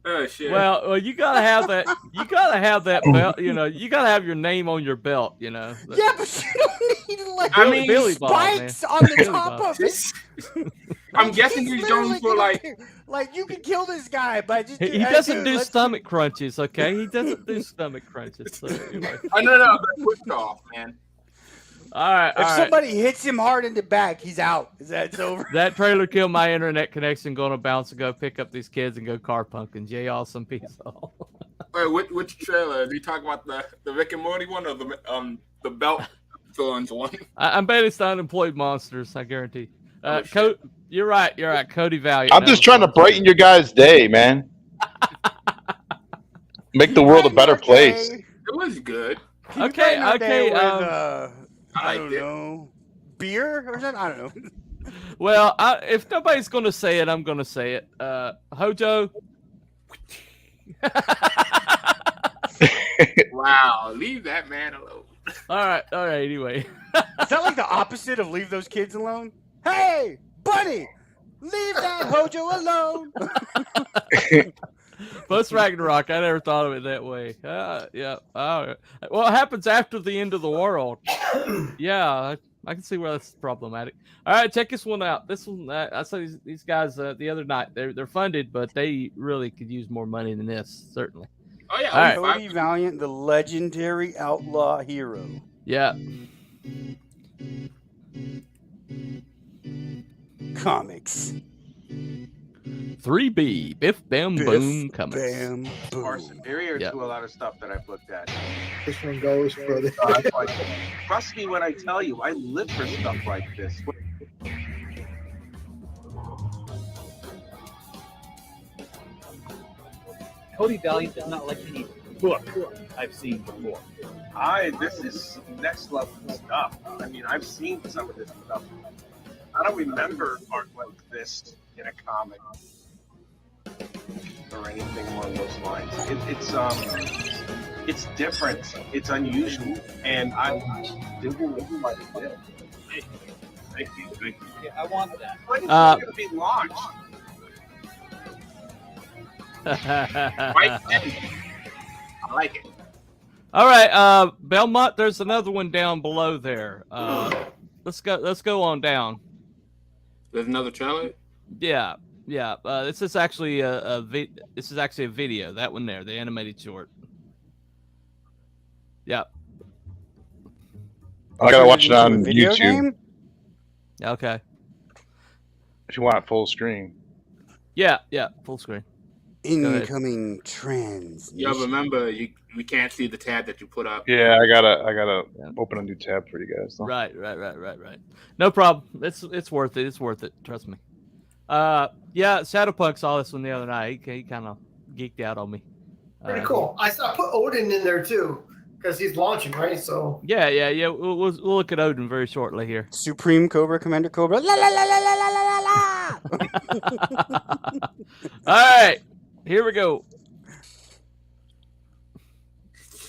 Oh shit. Well, you gotta have that. You gotta have that belt. You know, you gotta have your name on your belt. You know. Yeah, but you don't need like I mean, Billy Bob, spikes man. on the Billy top Bob. of it. I'm guessing he's going for like you can kill this guy by just. He doesn't do stomach crunches. Okay, he doesn't do stomach crunches. So, anyway. Oh no, push off, man. All right. If somebody hits him hard in the back, he's out. It's over. That trailer killed my internet connection. Going to bounce and go pick up these kids and go car punking. J awesome peace all. Wait, which trailer? Are you talking about the Rick and Morty one or the belt villains one? I'm betting it's the Unemployed Monsters. I guarantee. You're right. Cody Valiant. I'm just trying to brighten your guys' day, man. Make the world a better place. It was good. Okay. With, I I don't liked it. know, beer or something. I don't know. Well, if nobody's going to say it, I'm going to say it. Hojo. Wow, leave that man alone. All right. Anyway, Is that like the opposite of leave those kids alone? Hey, buddy, leave that Hojo alone. post Ragnarok, I never thought of it that way. Yeah. All right. Well, it happens after the end of the world. Yeah, I can see where that's problematic. All right, check this one out. This one, I saw these guys the other night. They're funded, but they really could use more money than this, certainly. Oh yeah, All right. Cody Valiant, the legendary outlaw hero. Yeah. Comics. 3B, Biff Bam Boom Comics. Bam boom. Are superior Yep. to a lot of stuff that I've looked at. This one goes for the. Trust me when I tell you, I live for stuff like this. Cody Valiant is not like any book I've seen before. This is next level stuff. I mean, I've seen some of this stuff. I don't remember art like this in a comic or anything along those lines. It's different. It's unusual, and I'm digging what it did. Thank you. Yeah, I want that. When is it going to be launched? Right then. I like it. All right, Belmont. There's another one down below there. Let's go on down. There's another challenge. Yeah. This is actually a video. That one there, the animated short. Yeah. I gotta watch it on Video YouTube game? Okay. if you want it full screen. Yeah, full screen. Incoming trans. Yeah, remember we can't see the tab that you put up. Yeah, I gotta open a new tab for you guys. So. Right. No problem. It's worth it. It's worth it. Trust me. Yeah, Shadowpunk saw this one the other night. He kind of geeked out on me. Pretty cool. I put Odin in there too because he's launching, right? So yeah. We'll look at Odin very shortly here. Supreme Cobra Commander Cobra. La la la la la la la la. All right, here we go.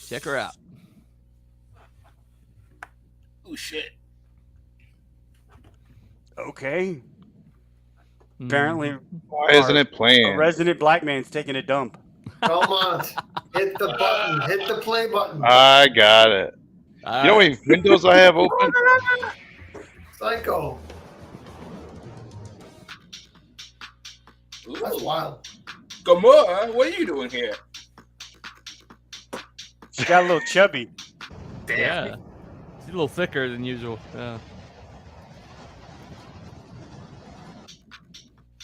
Check her out. Oh shit. Okay. Apparently, why isn't it playing? A resident black man's taking a dump. Come on, hit the button, hit the play button. I got it. You know how many windows I have open? Psycho. That's wild. Gamora, what are you doing here? She got a little chubby. Damn. Yeah, she's a little thicker than usual. Yeah.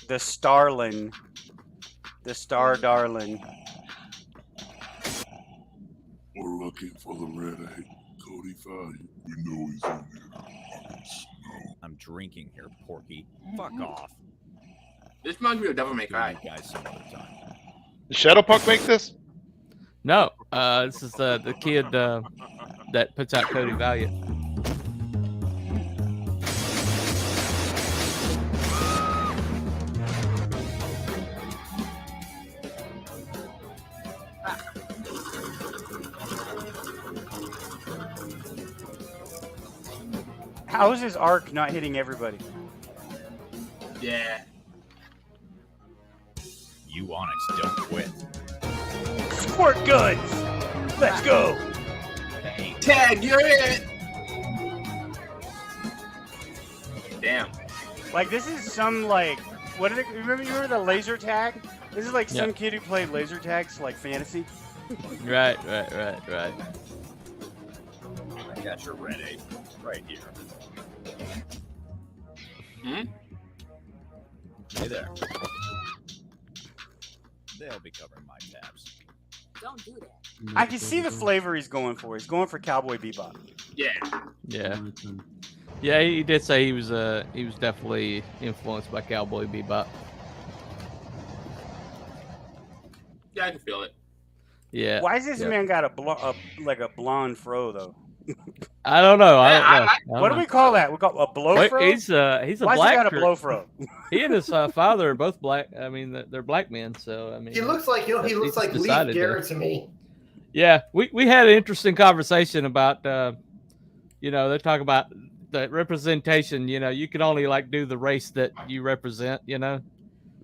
The Starlin. The Star Darlin. We're looking for the red-eyed Cody Valiant. We know he's in there. I'm drinking here, Porky. Fuck off. This reminds me of Devil May Cry. Guys, some other time. Did Shadowpunk make this? No, this is the kid that puts out Cody Valiant. How is his arc not hitting everybody? Yeah. You Onyx don't quit. Squirt guns! Let's go! Tag, you're it! Damn. Like, this is some, like, what did it, remember the laser tag? This is like some kid who played laser tags, like fantasy. Right. I got your red ape right here. Hmm? Hey there. They'll be covering my tabs. Don't do that. I can see the flavor he's going for. He's going for Cowboy Bebop. Yeah. Yeah, he did say he was definitely influenced by Cowboy Bebop. Yeah, I can feel it. Yeah. Why does this man got a blonde fro though? I don't know. I don't know. What do we call that? We call a blow fro. He's a Why black. He got a blow fro? He and his father are both black. I mean, they're black men. So I mean, he looks like he looks like Leif Garrett to me. Yeah, we had an interesting conversation about they talk about the representation. You can only like do the race that you represent.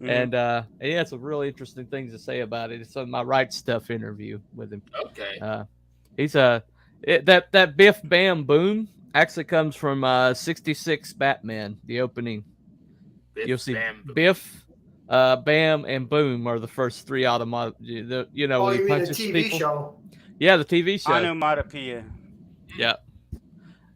And he had some really interesting things to say about it. It's on my Right Stuff interview with him. Okay. He's that Biff Bam Boom actually comes from 66 Batman, the opening. You'll see Biff, Bam, and Boom are the first three automatic. You mean the TV show? Yeah, the TV show. Onomatopoeia. Yeah.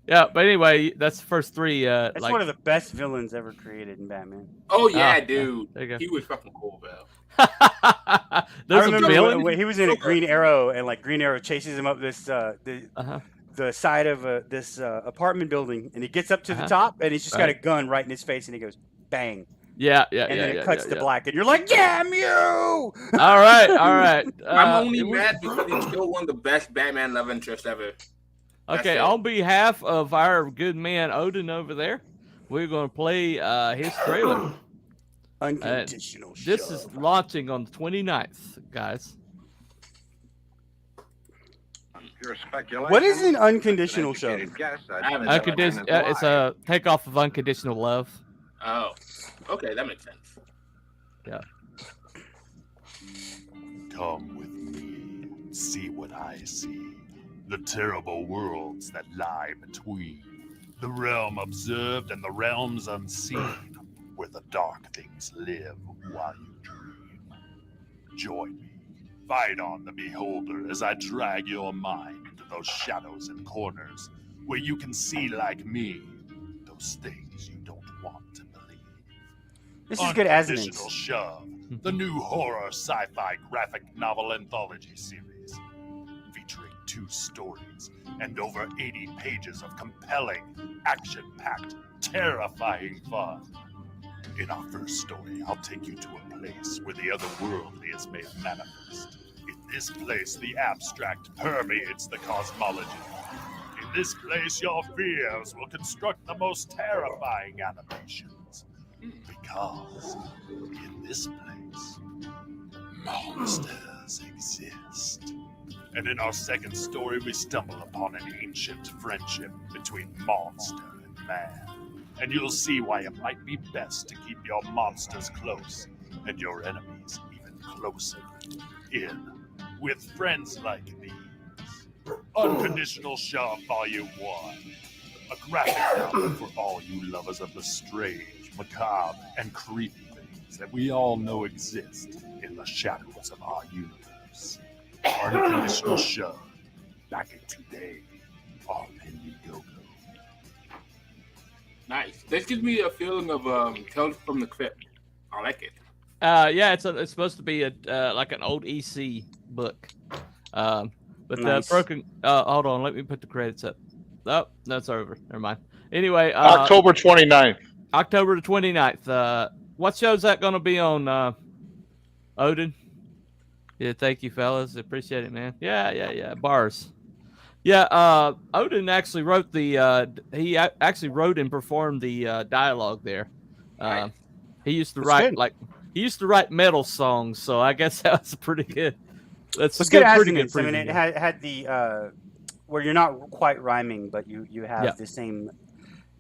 Yeah, but anyway, that's the first three. That's one of the best villains ever created in Batman. Oh yeah, dude. There you go. He was fucking cool, bro. I remember when he was in a Green Arrow, and like Green Arrow chases him up this the side of this apartment building, and he gets up to the top, and he's just got a gun right in his face, and he goes bang. Yeah. And then it cuts to black, and you're like, damn you! All right. I'm only mad because he's still one of the best Batman love interests ever. Okay, on behalf of our good man Odin over there, we're going to play his trailer. Unconditional This is launching on the 29th, guys. What is an unconditional show? It's a takeoff of Unconditional Love. Oh, okay, that makes sense. Yeah. Come with me, see what I see. The terrible worlds that lie between. The realm observed and the realms unseen, where the dark things live while you dream. Join me, fight on the beholder as I drag your mind into those shadows and corners, where you can see like me, those things you don't want to believe. This is good assonance. Unconditional Shove, the new horror sci-fi graphic novel anthology series. Featuring 2 stories and over 80 pages of compelling, action-packed, terrifying fun. In our first story, I'll take you to a place where the otherworldly is made manifest. In this place, the abstract permeates the cosmology. In this place, your fears will construct the most terrifying animations. Because in this place, monsters exist. And in our second story, we stumble upon an ancient friendship between monster and man. And you'll see why it might be best to keep your monsters close and your enemies even closer in with friends like these. Unconditional Shove Volume 1. A graphic novel for all you lovers of the strange, macabre, and creepy things that we all know exist in the shadows of our universe. Unconditional Shove, back in today on Indiegogo. Nice. This gives me a feeling of Tales from the Crypt. I like it. Yeah, it's supposed to be like an old EC book. But Nice. broken. Hold on, let me put the credits up. Oh, that's over. Never mind. Anyway, October 29th. October the 29th. What show's that going to be on? Odin. Yeah, thank you, fellas. Appreciate it, man. Yeah. Bars. Yeah, Odin actually wrote he actually wrote and performed the dialogue there. He used to write metal songs, so I guess that was pretty good. That's It's good pretty good. assonance. I mean, it had the where you're not quite rhyming, but you have the same,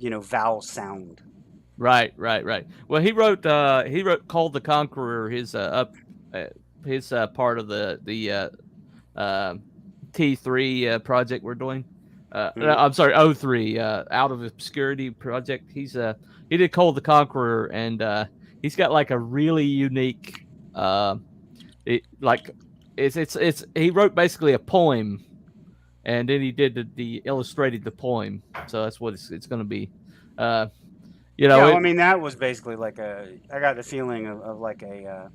vowel sound. Right. Well, he wrote "Called the Conqueror," his part of the T3 project we're doing. I'm sorry, O3 Out of Obscurity project. He did "Called the Conqueror," and he's got like a really unique he wrote basically a poem, and then he did the illustrated the poem. So that's what it's going to be. I mean, that was basically like I got the feeling of like a,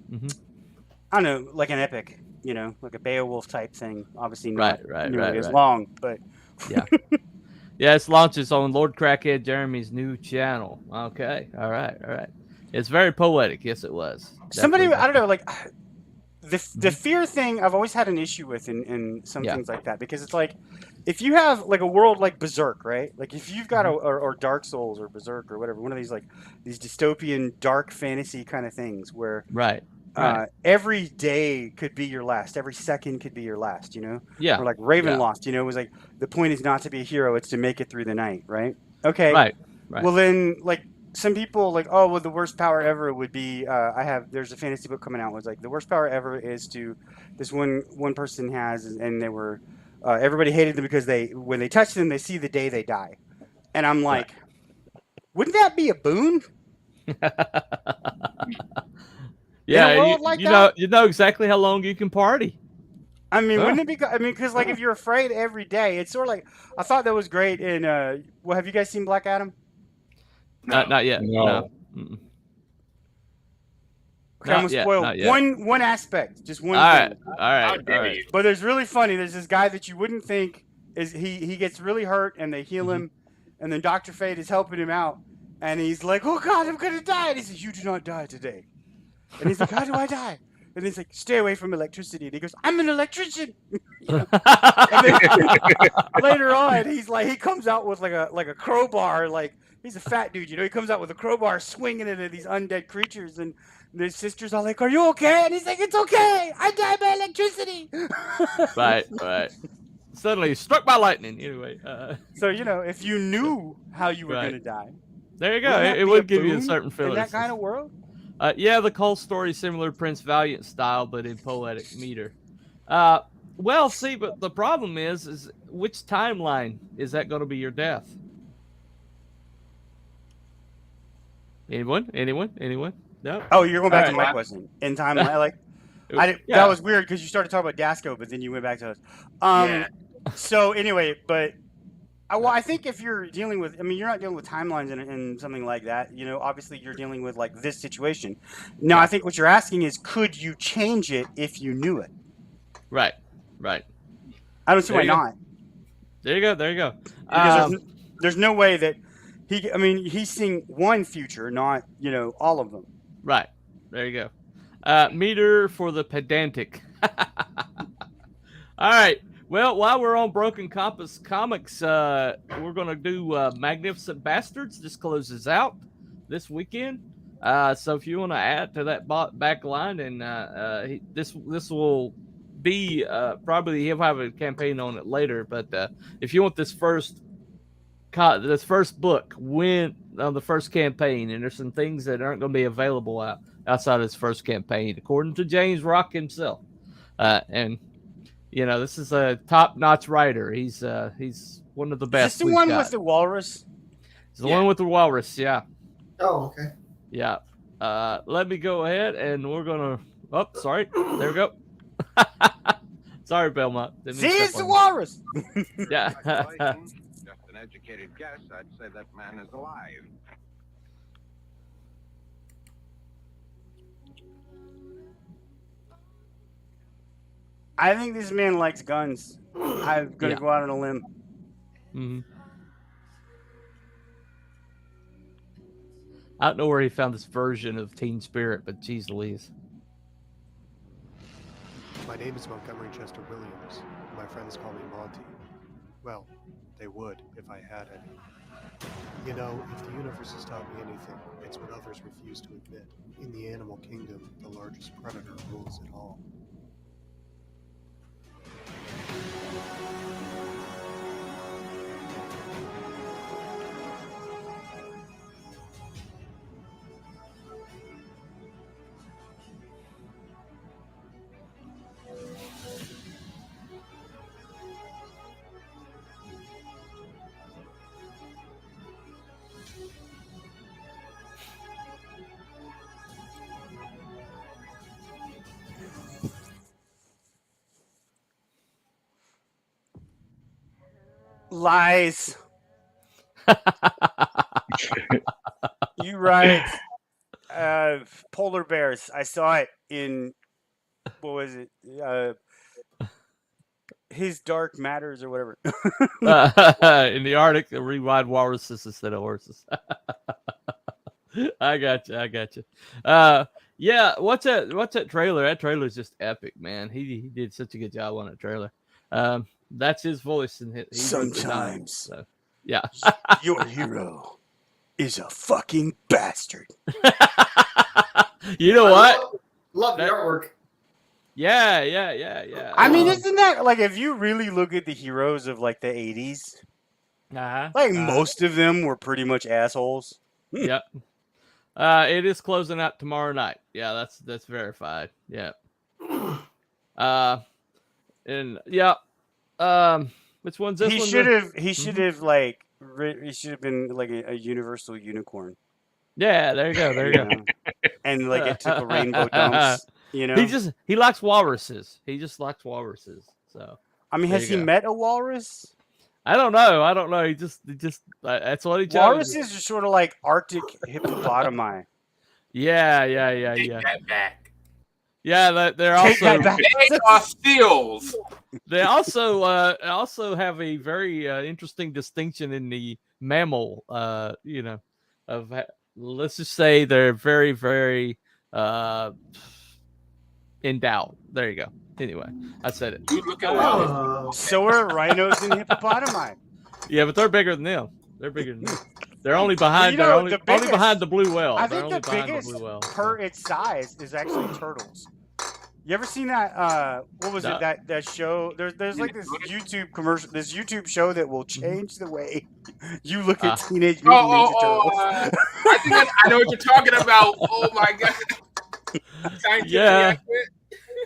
I don't know, like an epic, like a Beowulf type thing. Obviously not nearly as long, but yeah. Yeah, it launches on Lord Crackhead Jeremy's new channel. Okay, all right. It's very poetic. Yes, it was. Somebody, Definitely. I don't know, like the fear thing I've always had an issue with in some things like that, because it's like, if you have like a world like Berserk, right? Like if you've got or Dark Souls or Berserk or whatever, one of these like these dystopian dark fantasy kind of things where every day could be your last, every second could be your last, you know? Yeah. Or like Ravenloft, you know, it was like the point is not to be a hero, it's to make it through the night, right? Okay. Right. Well then, like, some people like, oh, well, the worst power ever would be. There's a fantasy book coming out. Was like the worst power ever is to this one person has, and they were everybody hated them because when they touch them, they see the day they die, and I'm like, wouldn't that be a boon? Yeah, you know exactly how long you can party. I mean, wouldn't it be? I mean, because like if you're afraid every day, it's sort of like I thought that was great in. Well, have you guys seen Black Adam? No. Not yet. No. Okay, I'm gonna spoil one aspect, just one. All right. But there's really funny. There's this guy that you wouldn't think is he gets really hurt, and they heal him, and then Dr. Fate is helping him out, and he's like, "Oh God, I'm gonna die!" And he says, "You do not die today." And he's like, "How do I die?" And he's like, "Stay away from electricity." And he goes, "I'm an electrician." And then, later on, he's like, he comes out with like a crowbar, like. He's a fat dude, you know. He comes out with a crowbar, swinging it at these undead creatures, and his sisters are like, "Are you okay?" And he's like, "It's okay. I died by electricity." Right. Suddenly struck by lightning. Anyway. So you know, if you knew how you were going to die, there you go. It would give you a certain feeling in that kind of world. Yeah, the Cole story similar to Prince Valiant style, but in poetic meter. Well, see, but the problem is which timeline is that going to be your death? Anyone? No. Oh, you're going back to my question. In time, that was weird because you started talking about Dasco, but then you went back to us. So anyway, but I think if you're dealing with, I mean, you're not dealing with timelines and something like that. You know, obviously you're dealing with like this situation. Now, I think what you're asking is, could you change it if you knew it? Right. I don't see why not. There you go. Because there's no way that. He's seeing one future, not, you know, all of them. Right. There you go. Meter for the pedantic. All right. Well, while we're on Broken Compass Comics, we're going to do Magnificent Bastards. This closes out this weekend. So if you want to add to that back line, and this will be probably he'll have a campaign on it later. But if you want this first book win on the first campaign, and there's some things that aren't going to be available outside of this first campaign, according to James Rock himself. And you know, this is a top-notch writer. He's one of the best. Is this the one with the walrus? It's the one with the walrus. Yeah. Oh, okay. Yeah. Let me go ahead, and we're gonna. Oh, sorry. There we go. Sorry, Belmont. See, it's the walrus. Yeah. An educated guess, I'd say that man is alive. I think this man likes guns. I'm going to go out on a limb. Mm-hmm. I don't know where he found this version of Teen Spirit, but geez Louise. My name is Montgomery Chester Williams. My friends call me Monty. Well, they would if I had any. You know, if the universe has taught me anything, it's what others refuse to admit. In the animal kingdom, the largest predator rules it all. Lies. You right. Polar bears. I saw it in, what was it? His Dark Matters or whatever. In the Arctic, we ride walruses instead of horses. I got you. Yeah, what's that trailer? That trailer is just epic, man. He did such a good job on that trailer. That's his voice, and he Sometimes, so, yeah, your hero is a fucking bastard. You know what? Love the artwork. Yeah. I mean, isn't that like if you really look at the heroes of like the 80s, like most of them were pretty much assholes. Yep. It is closing out tomorrow night. Yeah, that's verified. Yeah. And yeah. Which one's this one? He should have like he should have been like a universal unicorn. Yeah, there you go. And like it took a rainbow dumps. You know, he likes walruses. He just likes walruses. So I mean, has he met a walrus? I don't know. He just that's what he chose. Walruses are sort of like Arctic hippopotami. Yeah. Take that back. Yeah, they're Take also that back. They are seals. They also have a very interesting distinction in the mammal. Let's just say they're very, very endowed. There you go. Anyway, I said it. So are rhinos and hippopotami. Yeah, but they're bigger than them. They're only behind. Only behind the blue whale. I think the biggest per its size is actually turtles. You ever seen that? What was it? That show? There's like this YouTube commercial, this YouTube show that will change the way you look at Teenage Mutant Ninja Turtles. I think I know what you're talking about. Oh my god! Yeah.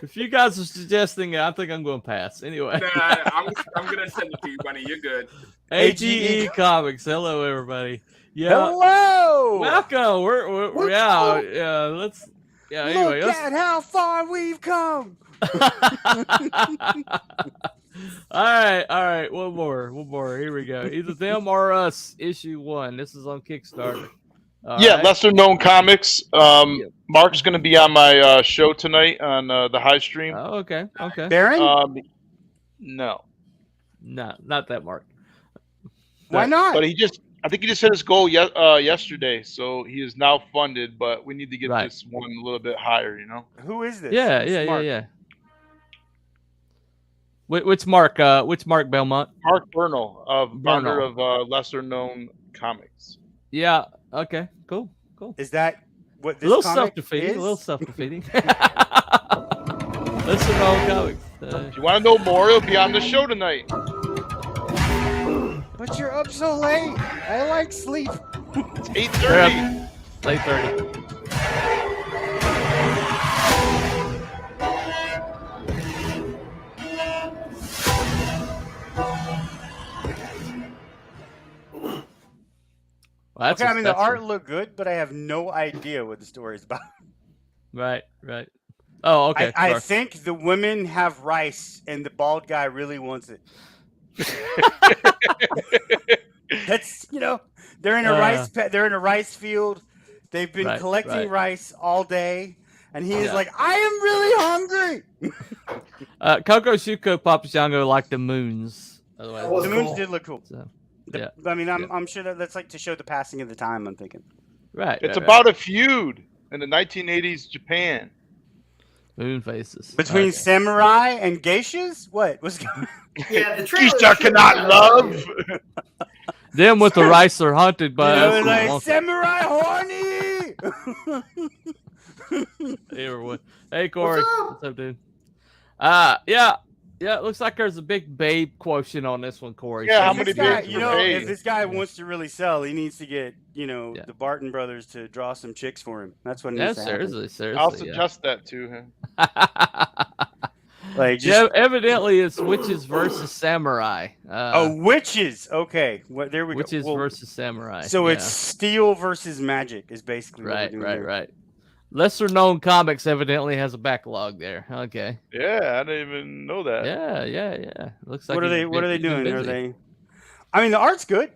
If you guys are suggesting it, I think I'm going to pass. Anyway. Nah, I'm going to send it to you, buddy. You're good. AGE Comics. Hello, everybody. Yeah. Hello. Welcome. We're out. Yeah. Let's. Yeah. Anyway. Look at how far we've come. All right. One more. Here we go. Either them or us. Issue 1. This is on Kickstarter. All right. lesser known comics. Mark's going to be on my show tonight on the High Stream. Oh, okay. Baron? No, not that Mark. Why not? But I think he just hit his goal yesterday, so he is now funded. But we need to get this one a little bit higher, you know. Who is this? Yeah. Which Mark? Which Mark Belmont? Mark Bernal, founder of lesser known comics. Yeah. Okay. Cool. Is that what this a little comic self-defeating? is? A little self-defeating. Listen to all comics. If you want to know more, it'll be on the show tonight. But you're up so late. I like sleep. It's 8:30. It's 8:30. Well, okay, I mean, the art looked good, but I have no idea what the story is about. Right. Oh, okay. I think the women have rice, and the bald guy really wants it. That's they're in a rice field. They've been collecting rice all day, and he is like, I am really hungry. Coco Shuko Papajango like the moons. Otherwise, the moons did look cool. So, I mean, I'm sure that's like to show the passing of the time. I'm thinking. Right. It's about a feud in the 1980s Japan. Moon faces between samurai and geishas. What was? Yeah, the Geisha cannot love. Them with the rice are haunted by us. Like samurai horny. Hey, Corey. What's up, dude? Yeah, it looks like there's a big babe quotient on this one, Corey. Yeah, how many babes? If this guy wants to really sell, he needs to get, the Barton brothers to draw some chicks for him. That's what needs to happen. Seriously. I'll suggest that to him. Evidently it's witches versus samurai. Witches. Okay, there we go. Witches versus samurai. So it's steel versus magic is basically what we're doing right. Lesser known comics evidently has a backlog there. Okay. Yeah, I didn't even know that. Yeah. Looks like what are they doing? Are they? I mean, the art's good.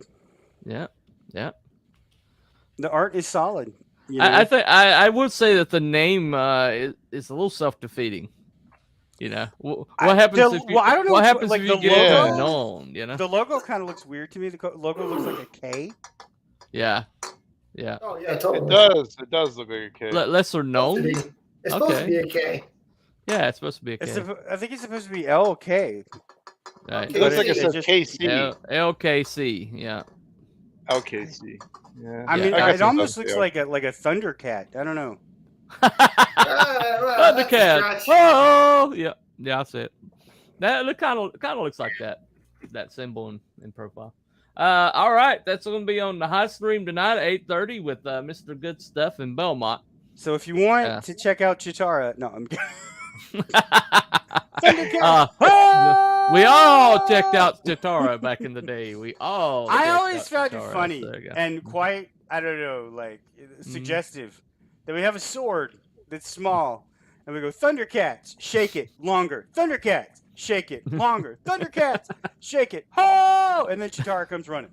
Yeah. The art is solid. I think I would say that the name is a little self-defeating. What happens if you, I don't know. What happens like if the you get logo, known? The logo kind of looks weird to me. The logo looks like a K. Yeah. Yeah. Oh yeah, totally. It does. It does look like a K. Lesser known. It's supposed to be a K. Yeah, it's supposed to be a K. I think it's supposed to be LK. Right. It looks like it says just- KC. LKC. Yeah. LKC. Yeah. I mean, guess it almost does, looks yeah. like a Thundercat. I don't know. Thundercat. Oh, yeah. Yeah, I see it. That look kind of looks like that symbol in profile. All right, that's going to be on the high stream tonight at 8:30 with Mr. Good Stuff in Belmont. So if you want to check out Chitara, no, I'm kidding. We all checked out Chitara back in the day. I always found it Chitara, funny so there you go. and quite, I don't know, like suggestive that we have a sword that's small and we go, Thundercats, shake it longer. Thundercats, shake it longer. Thundercats, shake it. Oh! And then Chitara comes running.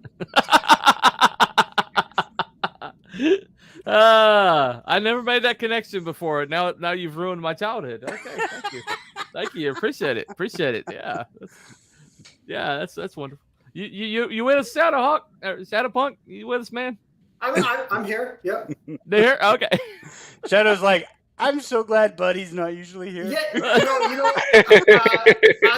I never made that connection before. Now you've ruined my childhood. Okay, thank you, appreciate it. Yeah, that's wonderful. You with us, Shadowpunk? You with us, man? I'm here. Yep. They're here. Okay. Shadow's like, I'm so glad Buddy's not usually here. Yeah, on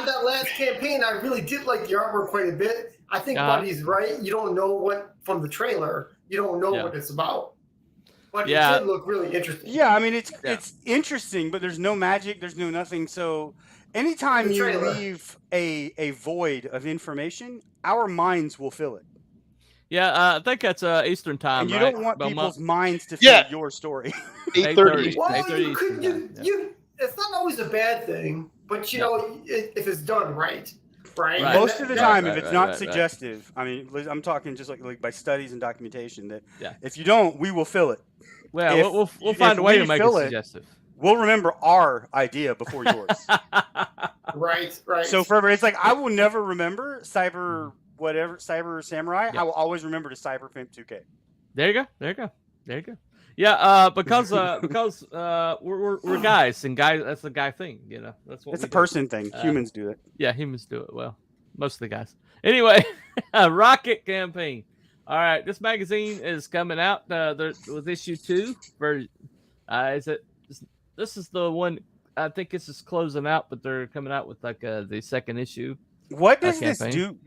that last campaign, I really did like the artwork quite a bit. I think Buddy's right. You don't know what from the trailer. You don't know what it's about. But it did look really interesting. Yeah, I mean it's interesting, but there's no magic, there's no nothing. So anytime you leave a void of information, our minds will fill it. Yeah, I think that's Eastern time. And you right? don't want Belmont? people's minds to fill your story. 8:30. Well, 8:30. it's not always a bad thing, but you know, if it's done right. Most of the time, if it's not suggestive, I mean, I'm talking just like by studies and documentation that if you don't, we will fill it. Well, we'll find a way to make it suggestive. We'll remember our idea before yours. Right. So forever, it's like I will never remember Cyber Samurai. I will always remember the Cyber Pimp 2K. There you go. Yeah, because we're guys, and guys, that's a guy thing, you know. That's what it's a person thing. Humans do it. Yeah, humans do it well. Most of the guys. Anyway, Rocket Campaign. All right, this magazine is coming out with issue 2. This is the one. I think this is closing out, but they're coming out with like the second issue. What does this do?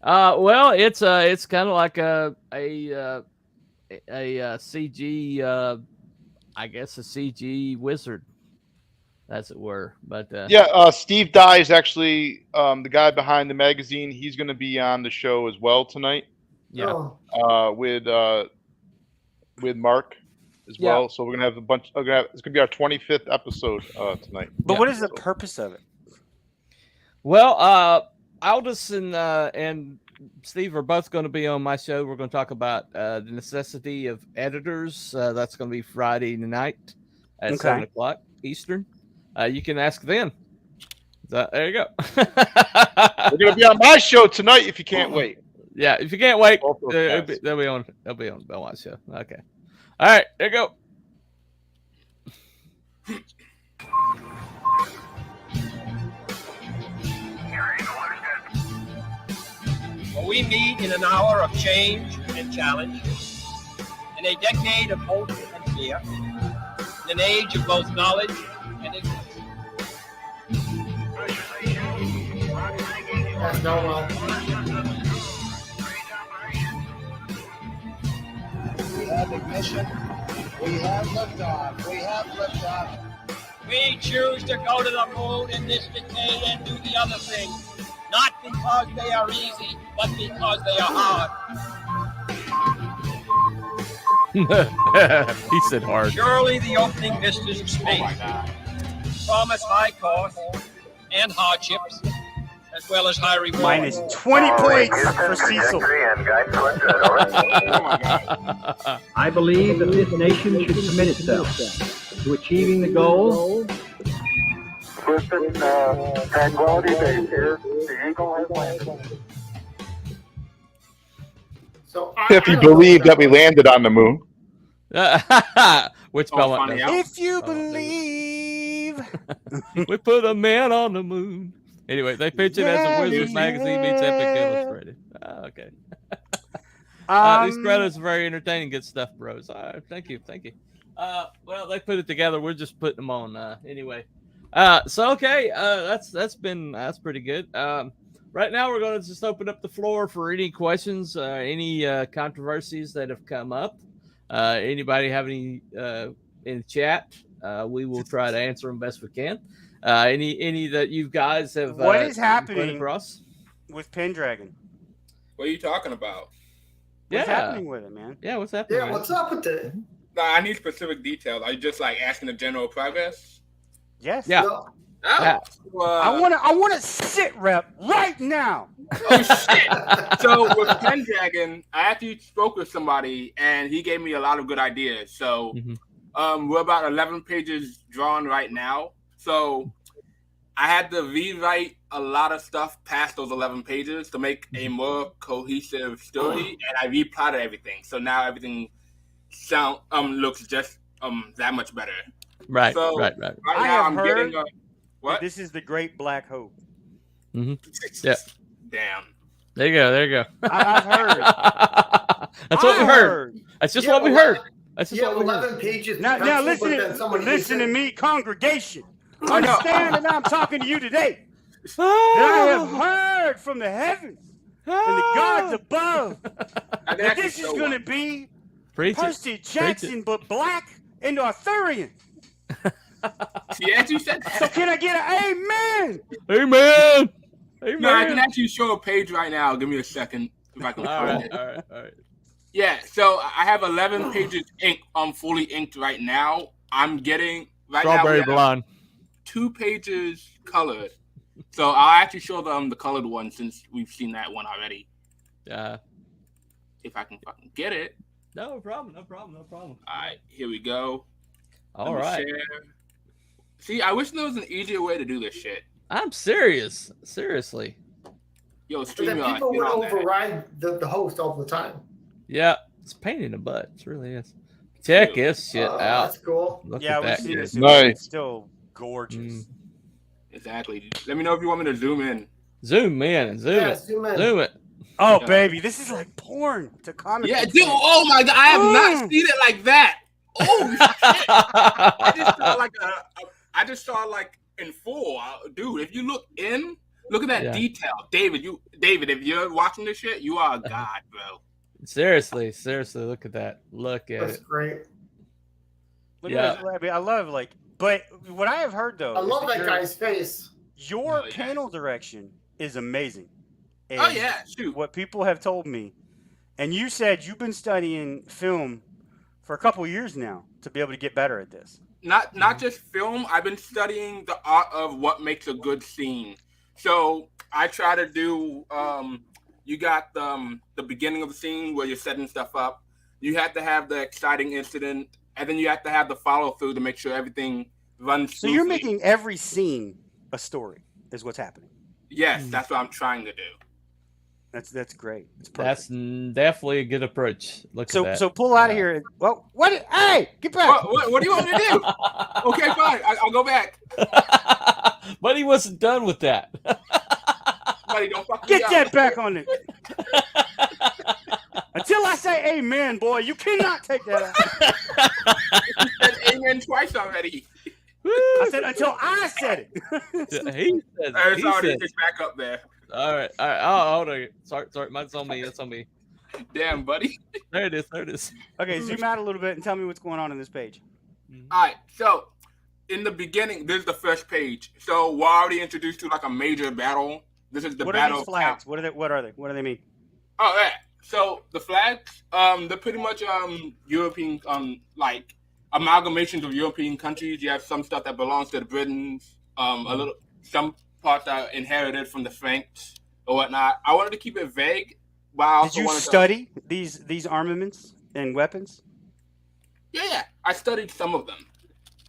Well, it's kind of like a CG, I guess a CG wizard, as it were. But Steve Dye is actually the guy behind the magazine. He's going to be on the show as well tonight. Yeah. With Mark as well. So we're gonna have a bunch. It's gonna be our 25th episode tonight. But what is the purpose of it? Well, Aldous and Steve are both going to be on my show. We're going to talk about the necessity of editors. That's going to be Friday night at 7 o'clock Eastern. You can ask them. There you go. We're going to be on my show tonight if you can't wait. Yeah, if you can't wait, they'll be on Belmont's show. Okay. All right, there you go. Well, we meet in an hour of change and challenge, in a decade of hope and fear, in an age of both knowledge and ignorance. That's normal. We have ignition. We have liftoff. We have liftoff. We choose to go to the moon in this decade and do the other thing, not because they are easy, but because they are hard. He said hard. Surely the opening vistas of space promise high costs and hardships, as well as high rewards. Minus 20 points for Cecil. I believe that this nation should commit itself to achieving the goal. Houston, Tranquility Base here. The Eagle has landed. So If you believe that we landed on the moon. Which Belmont does. If you believe. We put a man on the moon. Anyway, they pitch it as a Wizards magazine meets Epic Illustrated. Okay. These credits are very entertaining. Good stuff, bros. Thank you. Well, they put it together. We're just putting them on anyway. So okay, that's pretty good. Right now we're going to just open up the floor for any questions, any controversies that have come up. Anybody have any in chat? We will try to answer them best we can. Any that you guys have what is run happening across with Pendragon? What are you talking about? What's happening with it, man? Yeah, what's happening? Yeah, what's up with it? No, I need specific details. Are you just like asking the general progress? Yes. Yeah. No. Oh, Yeah. I want to sit rep right now. Oh shit! So with Pendragon, I actually spoke with somebody, and he gave me a lot of good ideas. So, we're about 11 pages drawn right now. So, I had to rewrite a lot of stuff past those 11 pages to make a more cohesive story, and I replotted everything. So now everything looks just that much better. Right. So, Right. Right now, I'm getting what? This is the Great Black Hope. Mm-hmm. Yeah. Damn. There you go. I've heard. That's what we heard. That's just what we heard. That's just what we 11 heard. pages. Now listen to me, congregation. Understand that I'm talking to you today. That I have heard from the heavens and the gods above that this is going to be Percy Jackson, but black and Arthurian. She actually said that. So can I get an amen? Amen. No, I can actually show a page right now. Give me a second if I can find it. All right. Yeah, so I have 11 pages fully inked right now. I'm getting Strawberry blonde. 2 pages colored. So I'll actually show them the colored one since we've seen that one already. Yeah. If I can fucking get it. No problem. All right, here we go. All right. Share. See, I wish there was an easier way to do this shit. I'm serious. Seriously. Yo, So that StreamYard, people get would on that. override the host all the time. Yeah. It's a pain in the butt. It really is. Check this shit out. That's cool. Look Yeah, at we've that. seen Nice. it. It's still gorgeous. Exactly. Let me know if you want me to zoom in. Zoom in. Zoom it. Oh, baby, this is like porn to comic. Yeah, dude. Oh my god, I have not seen it like that. Oh shit! I just saw like in full, dude. If you look at that detail, David. If you're watching this shit, you are a god, bro. Seriously, look at that. Look at That's it. great. Look at that. I love but what I have heard though, I love that guy's face. Your panel direction is amazing. And oh yeah, shoot. What people have told me, and you said you've been studying film for a couple of years now to be able to get better at this. Not just film. I've been studying the art of what makes a good scene. So I try to do. You got the beginning of the scene where you're setting stuff up. You have to have the exciting incident, and then you have to have the follow through to make sure everything runs. So you're making every scene a story, is what's happening. Yes, that's what I'm trying to do. That's great. That's definitely a good approach. Look at that. So pull out of here. Well, what? Hey, get back. What do you want me to do? Okay, fine. I'll go back. But he wasn't done with that. Buddy, don't fuck me Get up. that back on it. Until I say amen, boy, you cannot take that out. You said amen twice already. I said until I said it. He said it. Sorry, it's back up there. All right. Oh, hold on. Sorry. That's on me. That's on me. Damn, buddy. There it is. Okay, zoom out a little bit and tell me what's going on this page. All right, so in the beginning, this is the first page. So we're already introduced to like a major battle. This is the What battle. are these flags? What are they? What do they mean? Oh yeah. So the flags, they're pretty much European, like amalgamations of European countries. You have some stuff that belongs to the Britons, some parts are inherited from the Franks or whatnot. I wanted to keep it vague, but I also Did you wanted study these armaments and weapons? Yeah, I studied some of them.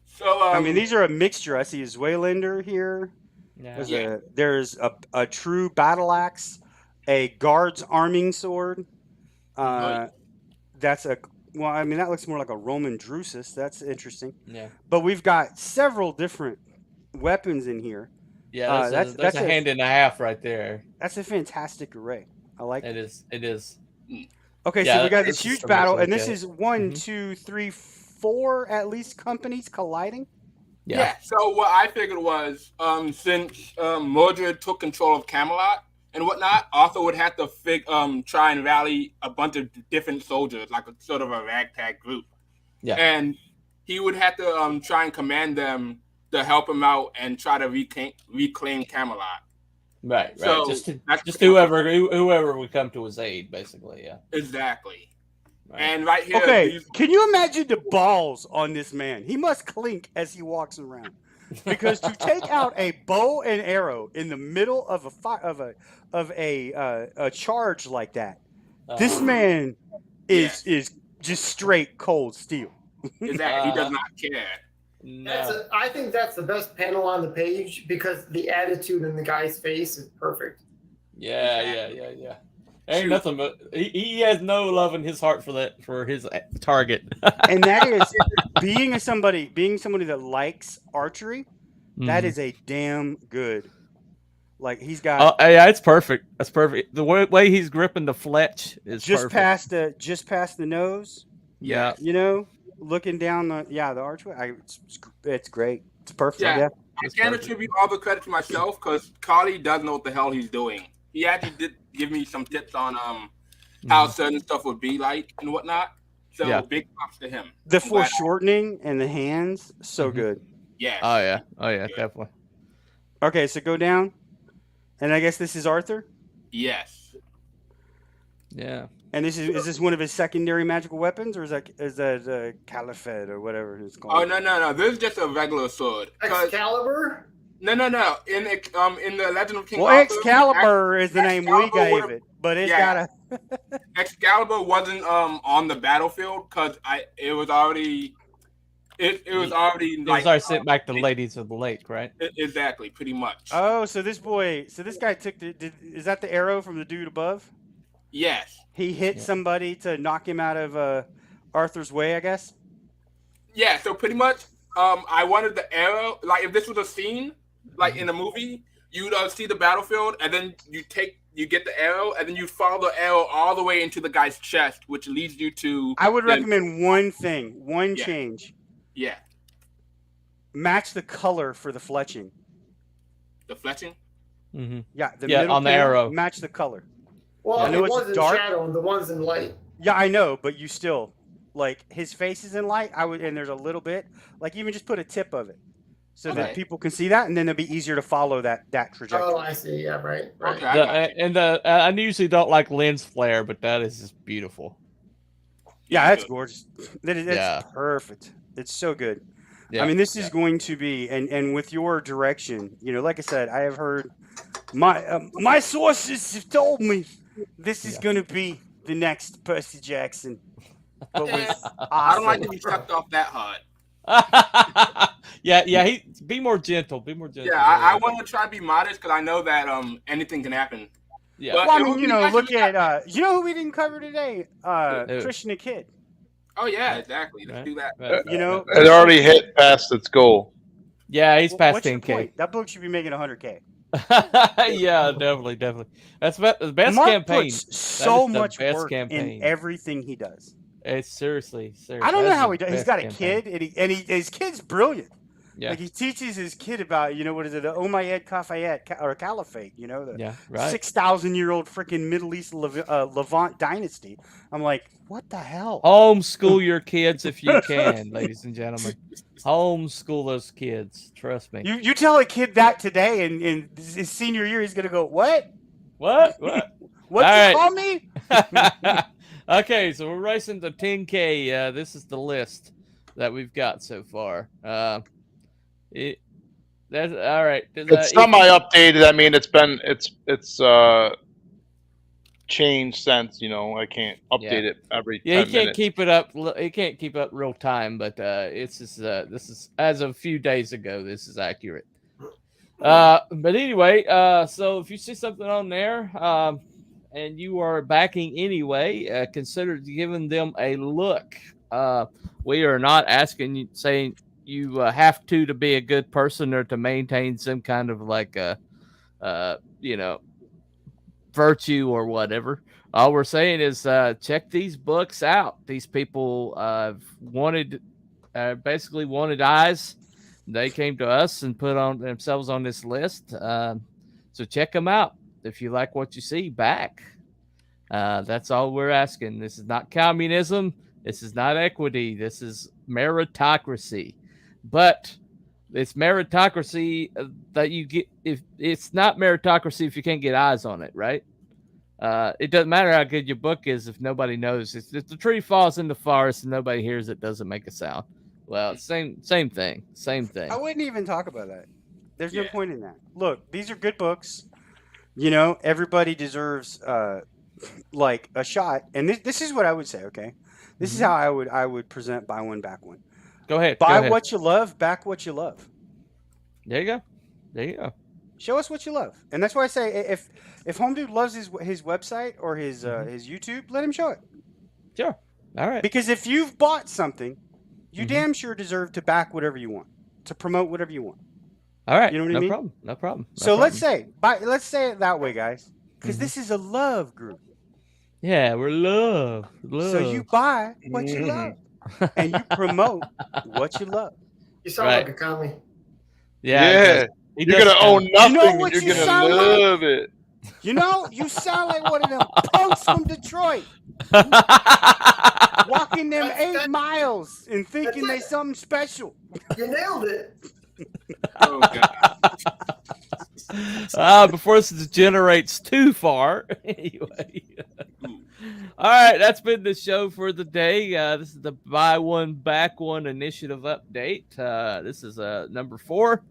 So I mean, these are a mixture. I see a Zweilander here. Yeah. There's a true battle axe, a guard's arming sword. That's a that looks more like a Roman Drusus. That's interesting. Yeah. But we've got several different weapons in here. Yeah, that's a hand and a half right there. That's a fantastic array. I like it. It is. Okay, Yeah, so we got this this is huge some battle, like and this a- is one, Mhm. 2, 3, 4 at least companies colliding. Yeah. So what I figured was, since Mordred took control of Camelot and whatnot, Arthur would have to try and rally a bunch of different soldiers, like a sort of a ragtag group. Yeah. And he would have to try and command them to help him out and try to reclaim Camelot. Right. So just whoever would come to his aid, basically. Yeah. Exactly. And right here, Okay, can you imagine the balls on this man? He must clink as he walks around, because to take out a bow and arrow in the middle of a charge like that, this man is just straight cold steel. Exactly. He does not care. I think that's the best panel on the page because the attitude in the guy's face is perfect. Yeah. Ain't nothing but he has no love in his heart for his target. And that is being somebody that likes archery. That is a damn good. Like he's got. Yeah, it's perfect. That's perfect. The way he's gripping the fletch is just perfect. past the nose. Yeah. You know, looking down the archway. It's great. It's perfect. Yeah. Yeah. I can't attribute all the credit to myself because Carly does know what the hell he's doing. He actually did give me some tips on how certain stuff would be like and whatnot. So big props to him. The foreshortening and the hands, so good. Yeah. Oh yeah, definitely. Okay, so go down, and I guess this is Arthur. Yes. Yeah. And is this one of his secondary magical weapons, or is that Caliphate or whatever it's called? Oh no! This is just a regular sword. Excalibur? No. In the Legend of King Well, Arthur, Excalibur is the name we gave it, but it's got a. Excalibur wasn't on the battlefield because it was already. It was already like. It was already sent back to Ladies of the Lake, right? Exactly, pretty much. Oh, so this guy took is that the arrow from the dude above? Yes. He hit somebody to knock him out of Arthur's way, I guess. Yeah, so pretty much, I wanted the arrow. Like, if this was a scene, like in a movie, you'd see the battlefield, and then you get the arrow, and then you follow the arrow all the way into the guy's chest, which leads you to. I would recommend one change. Yeah. Match the color for the fletching. The fletching. Mm-hmm. Yeah, middle on the panel, arrow. Match the color. Well, I know the it's one's in dark. shadow and the one's in light. Yeah, I know, but you still like his face is in light. And there's a little bit, like even just put a tip of it, so that people can see that, and then it'll be easier to follow that trajectory. Oh, I see. Yeah, right. Okay, I usually don't like lens flare, but that is just beautiful. Yeah, that's gorgeous. That's perfect. It's so good. Yeah, I mean, this is going to be, and with your direction, like I said, I have heard my sources have told me this is going to be the next Percy Jackson. But I don't like to be sucked off that hard. Yeah. Be more gentle. Yeah, I want to try to be modest because I know that anything can happen. Yeah. Well, I mean, look at you know who we didn't cover today? Christian the Kid. Oh yeah, exactly. Let's do that. It already hit past its goal. Yeah, he's past What's your 10K. point? That book should be making 100K. Yeah, definitely. That's the best Mark campaign. Puts so much best work campaign. in everything he does. It's seriously. I don't know how he does. does. He's got a kid, and his kid's brilliant. Yeah. Like he teaches his kid about what is it, the Umayyad Caliphate? The 6,000-year-old freaking Middle East Levant dynasty. I'm like, what the hell? Homeschool your kids if you can, ladies and gentlemen. Homeschool those kids. Trust me. You tell a kid that today, and in his senior year, he's gonna go, what? What? What you call me? Okay, so we're racing to 10K. This is the list that we've got so far. That's all right. It's semi-updated. I mean, it's changed since. I can't update it every 10 he can't minutes. keep it up. He can't keep up real time, but it's just this is as of a few days ago. This is accurate. But anyway, so if you see something on there, and you are backing anyway, consider giving them a look. We are not asking you, saying you have to be a good person or to maintain some kind of like virtue or whatever. All we're saying is check these books out. These people basically wanted eyes. They came to us and put on themselves on this list. So check them out. If you like what you see, back. That's all we're asking. This is not communism. This is not equity. This is meritocracy. But it's meritocracy that you get. If it's not meritocracy if you can't get eyes on it, right? It doesn't matter how good your book is if nobody knows. If the tree falls in the forest and nobody hears it, doesn't make a sound. Well, same thing. Same thing. I wouldn't even talk about that. There's no point in that. Look, these are good books. You know, everybody deserves like a shot. And this is what I would say. Okay, this is how I would present buy one back one. Go ahead. Buy what you love, back what you love. There you go. There you go. Show us what you love, and that's why I say if Home Dude loves his website or his YouTube, let him show it. Sure. All right. Because if you've bought something, you damn sure deserve to back whatever you want, to promote whatever you want. All right. You know what I mean? No problem. So let's say it that way, guys, because this is a love group. Yeah, we're love. So you buy what you love, and you promote what you love. You sound like a commie. Yeah. You're going to own nothing. You know what you're you going to sound love like? it. You know, you sound like one of them punks from Detroit. Walking them 8 miles and thinking they something special. You nailed it. Oh, God. Before this degenerates too far. Anyway. All right, that's been the show for the day. This is the Buy One, Back One initiative update. This is number 4.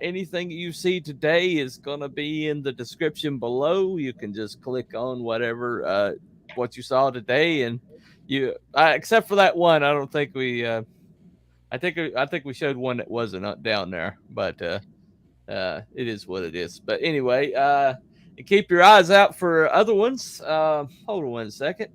Anything you see today is going to be in the description below. You can just click on whatever what you saw today, and you except for that one, I don't think we. I think we showed one that wasn't down there, but it is what it is. But anyway, keep your eyes out for other ones. Hold on 1 second.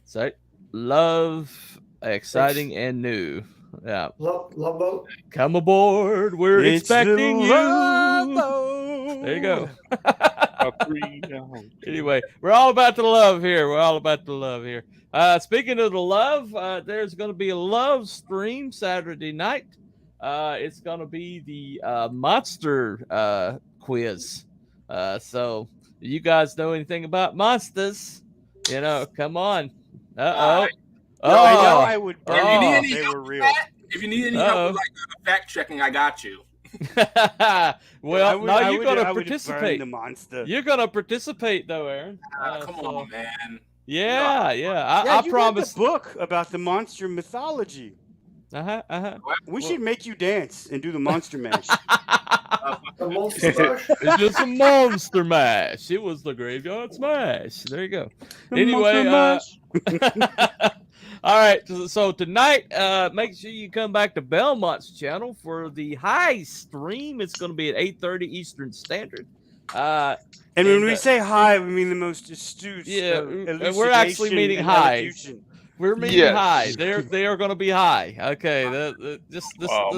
So, love, exciting, and new. Yeah. Love boat. Come aboard. We're expecting you. Boat. There you go. Anyway, we're all about the love here. Speaking of the love, there's going to be a love stream Saturday night. It's going to be the monster quiz. So, you guys know anything about monsters? You know, come on. Uh-oh. I know I would burn them if they were real. If you need any help with fact checking, I got you. Well, now you're going to participate. The monster. You're going to participate, though, Aaron. Come on, man. Yeah. I I promise. The book about the monster mythology. We should make you dance and do the monster mash. The monster mash? It's just a monster mash. It was the graveyard smash. There you go. Anyway, all right. So tonight, make sure you come back to Belmont's channel for the high stream. It's going to be at 8:30 Eastern Standard. And when we say high, we mean the most astute. Yeah, we're actually meaning high. We're meaning high. They are going to be high. Okay. This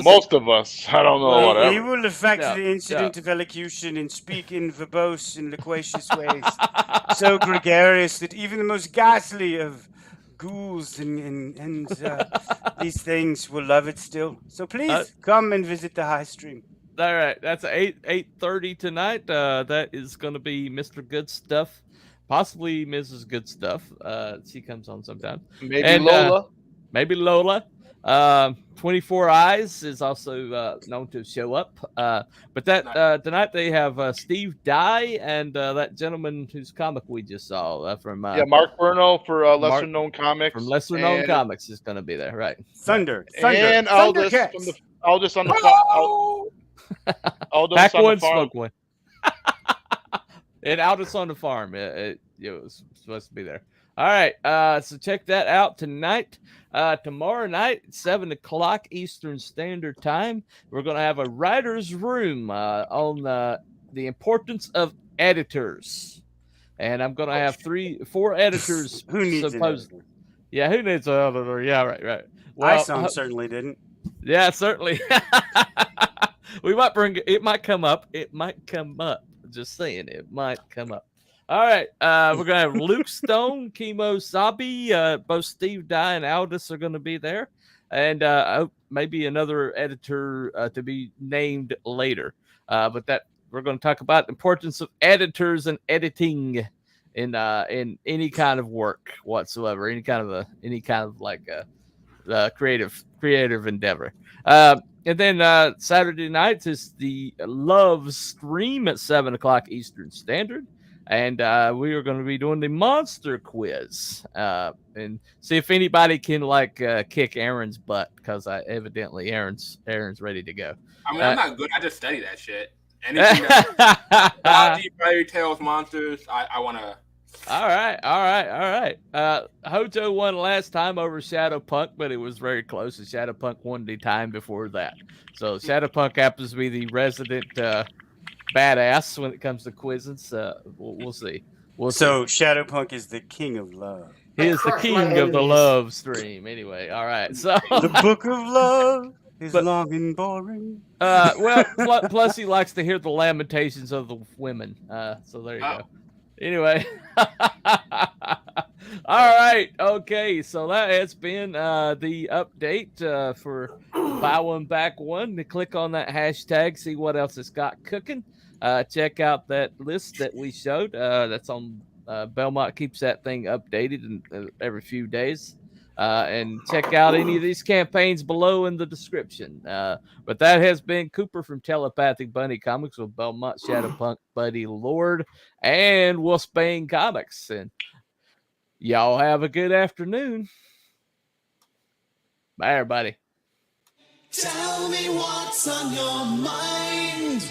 most of us. I don't know. Whatever. He will affect the incident of elocution and speak in verbose and loquacious ways, so gregarious that even the most ghastly of ghouls and these things will love it still. So please come and visit the high stream. All right, that's 8:30 tonight. That is going to be Mr. Good Stuff, possibly Mrs. Good Stuff. She comes on sometime. Maybe Lola. 24 Eyes is also known to show up. But that tonight they have Steve Dye and that gentleman whose comic we just saw from Mark Burno for Lesser Known Comics. From Lesser Known Comics is going to be there, right? Thunder. And Aldous on the Pack one, smoke one. And Aldous on the farm. It was supposed to be there. All right. So check that out tonight. Tomorrow night, 7 o'clock Eastern Standard Time, we're going to have a writer's room on the importance of editors. And I'm going to have 4 editors. Who needs an editor? Yeah, who needs an editor? Yeah, right. Well, I certainly didn't. Yeah, certainly. We might bring it. Might come up. Just saying, it might come up. All right, we're gonna have Luke Stone, Kimo Sabi, both Steve Dye and Aldous are gonna be there, and maybe another editor to be named later. But that we're gonna talk about the importance of editors and editing in any kind of work whatsoever, any kind of like creative endeavor. And then Saturday nights is the Love stream at 7:00 Eastern Standard. And we are going to be doing the monster quiz and see if anybody can kick Aaron's butt, because evidently Aaron's ready to go. I mean, I'm not good. I just study that shit. Anything that fairy tales, monsters, I want to. All right. Hojo won last time over Shadowpunk, but it was very close. And Shadowpunk won the time before that. So Shadowpunk happens to be the resident badass when it comes to quizzes. We'll see. So Shadowpunk is the king of love. He is the king of the love stream. Anyway, all right. So the book of love is long and boring. Plus he likes to hear the lamentations of the women. So there you go. Anyway. All right. Okay. So that has been the update for Buy One Back One. To click on that hashtag, see what else it's got cooking. Check out that list that we showed. That's on Belmont keeps that thing updated every few days. And check out any of these campaigns below in the description. But that has been Cooper from Telepathic Bunny Comics with Belmont, Shadowpunk, Buddy Lord, and Wolfsbane Comics. And y'all have a good afternoon. Bye, everybody. Tell me what's on your mind.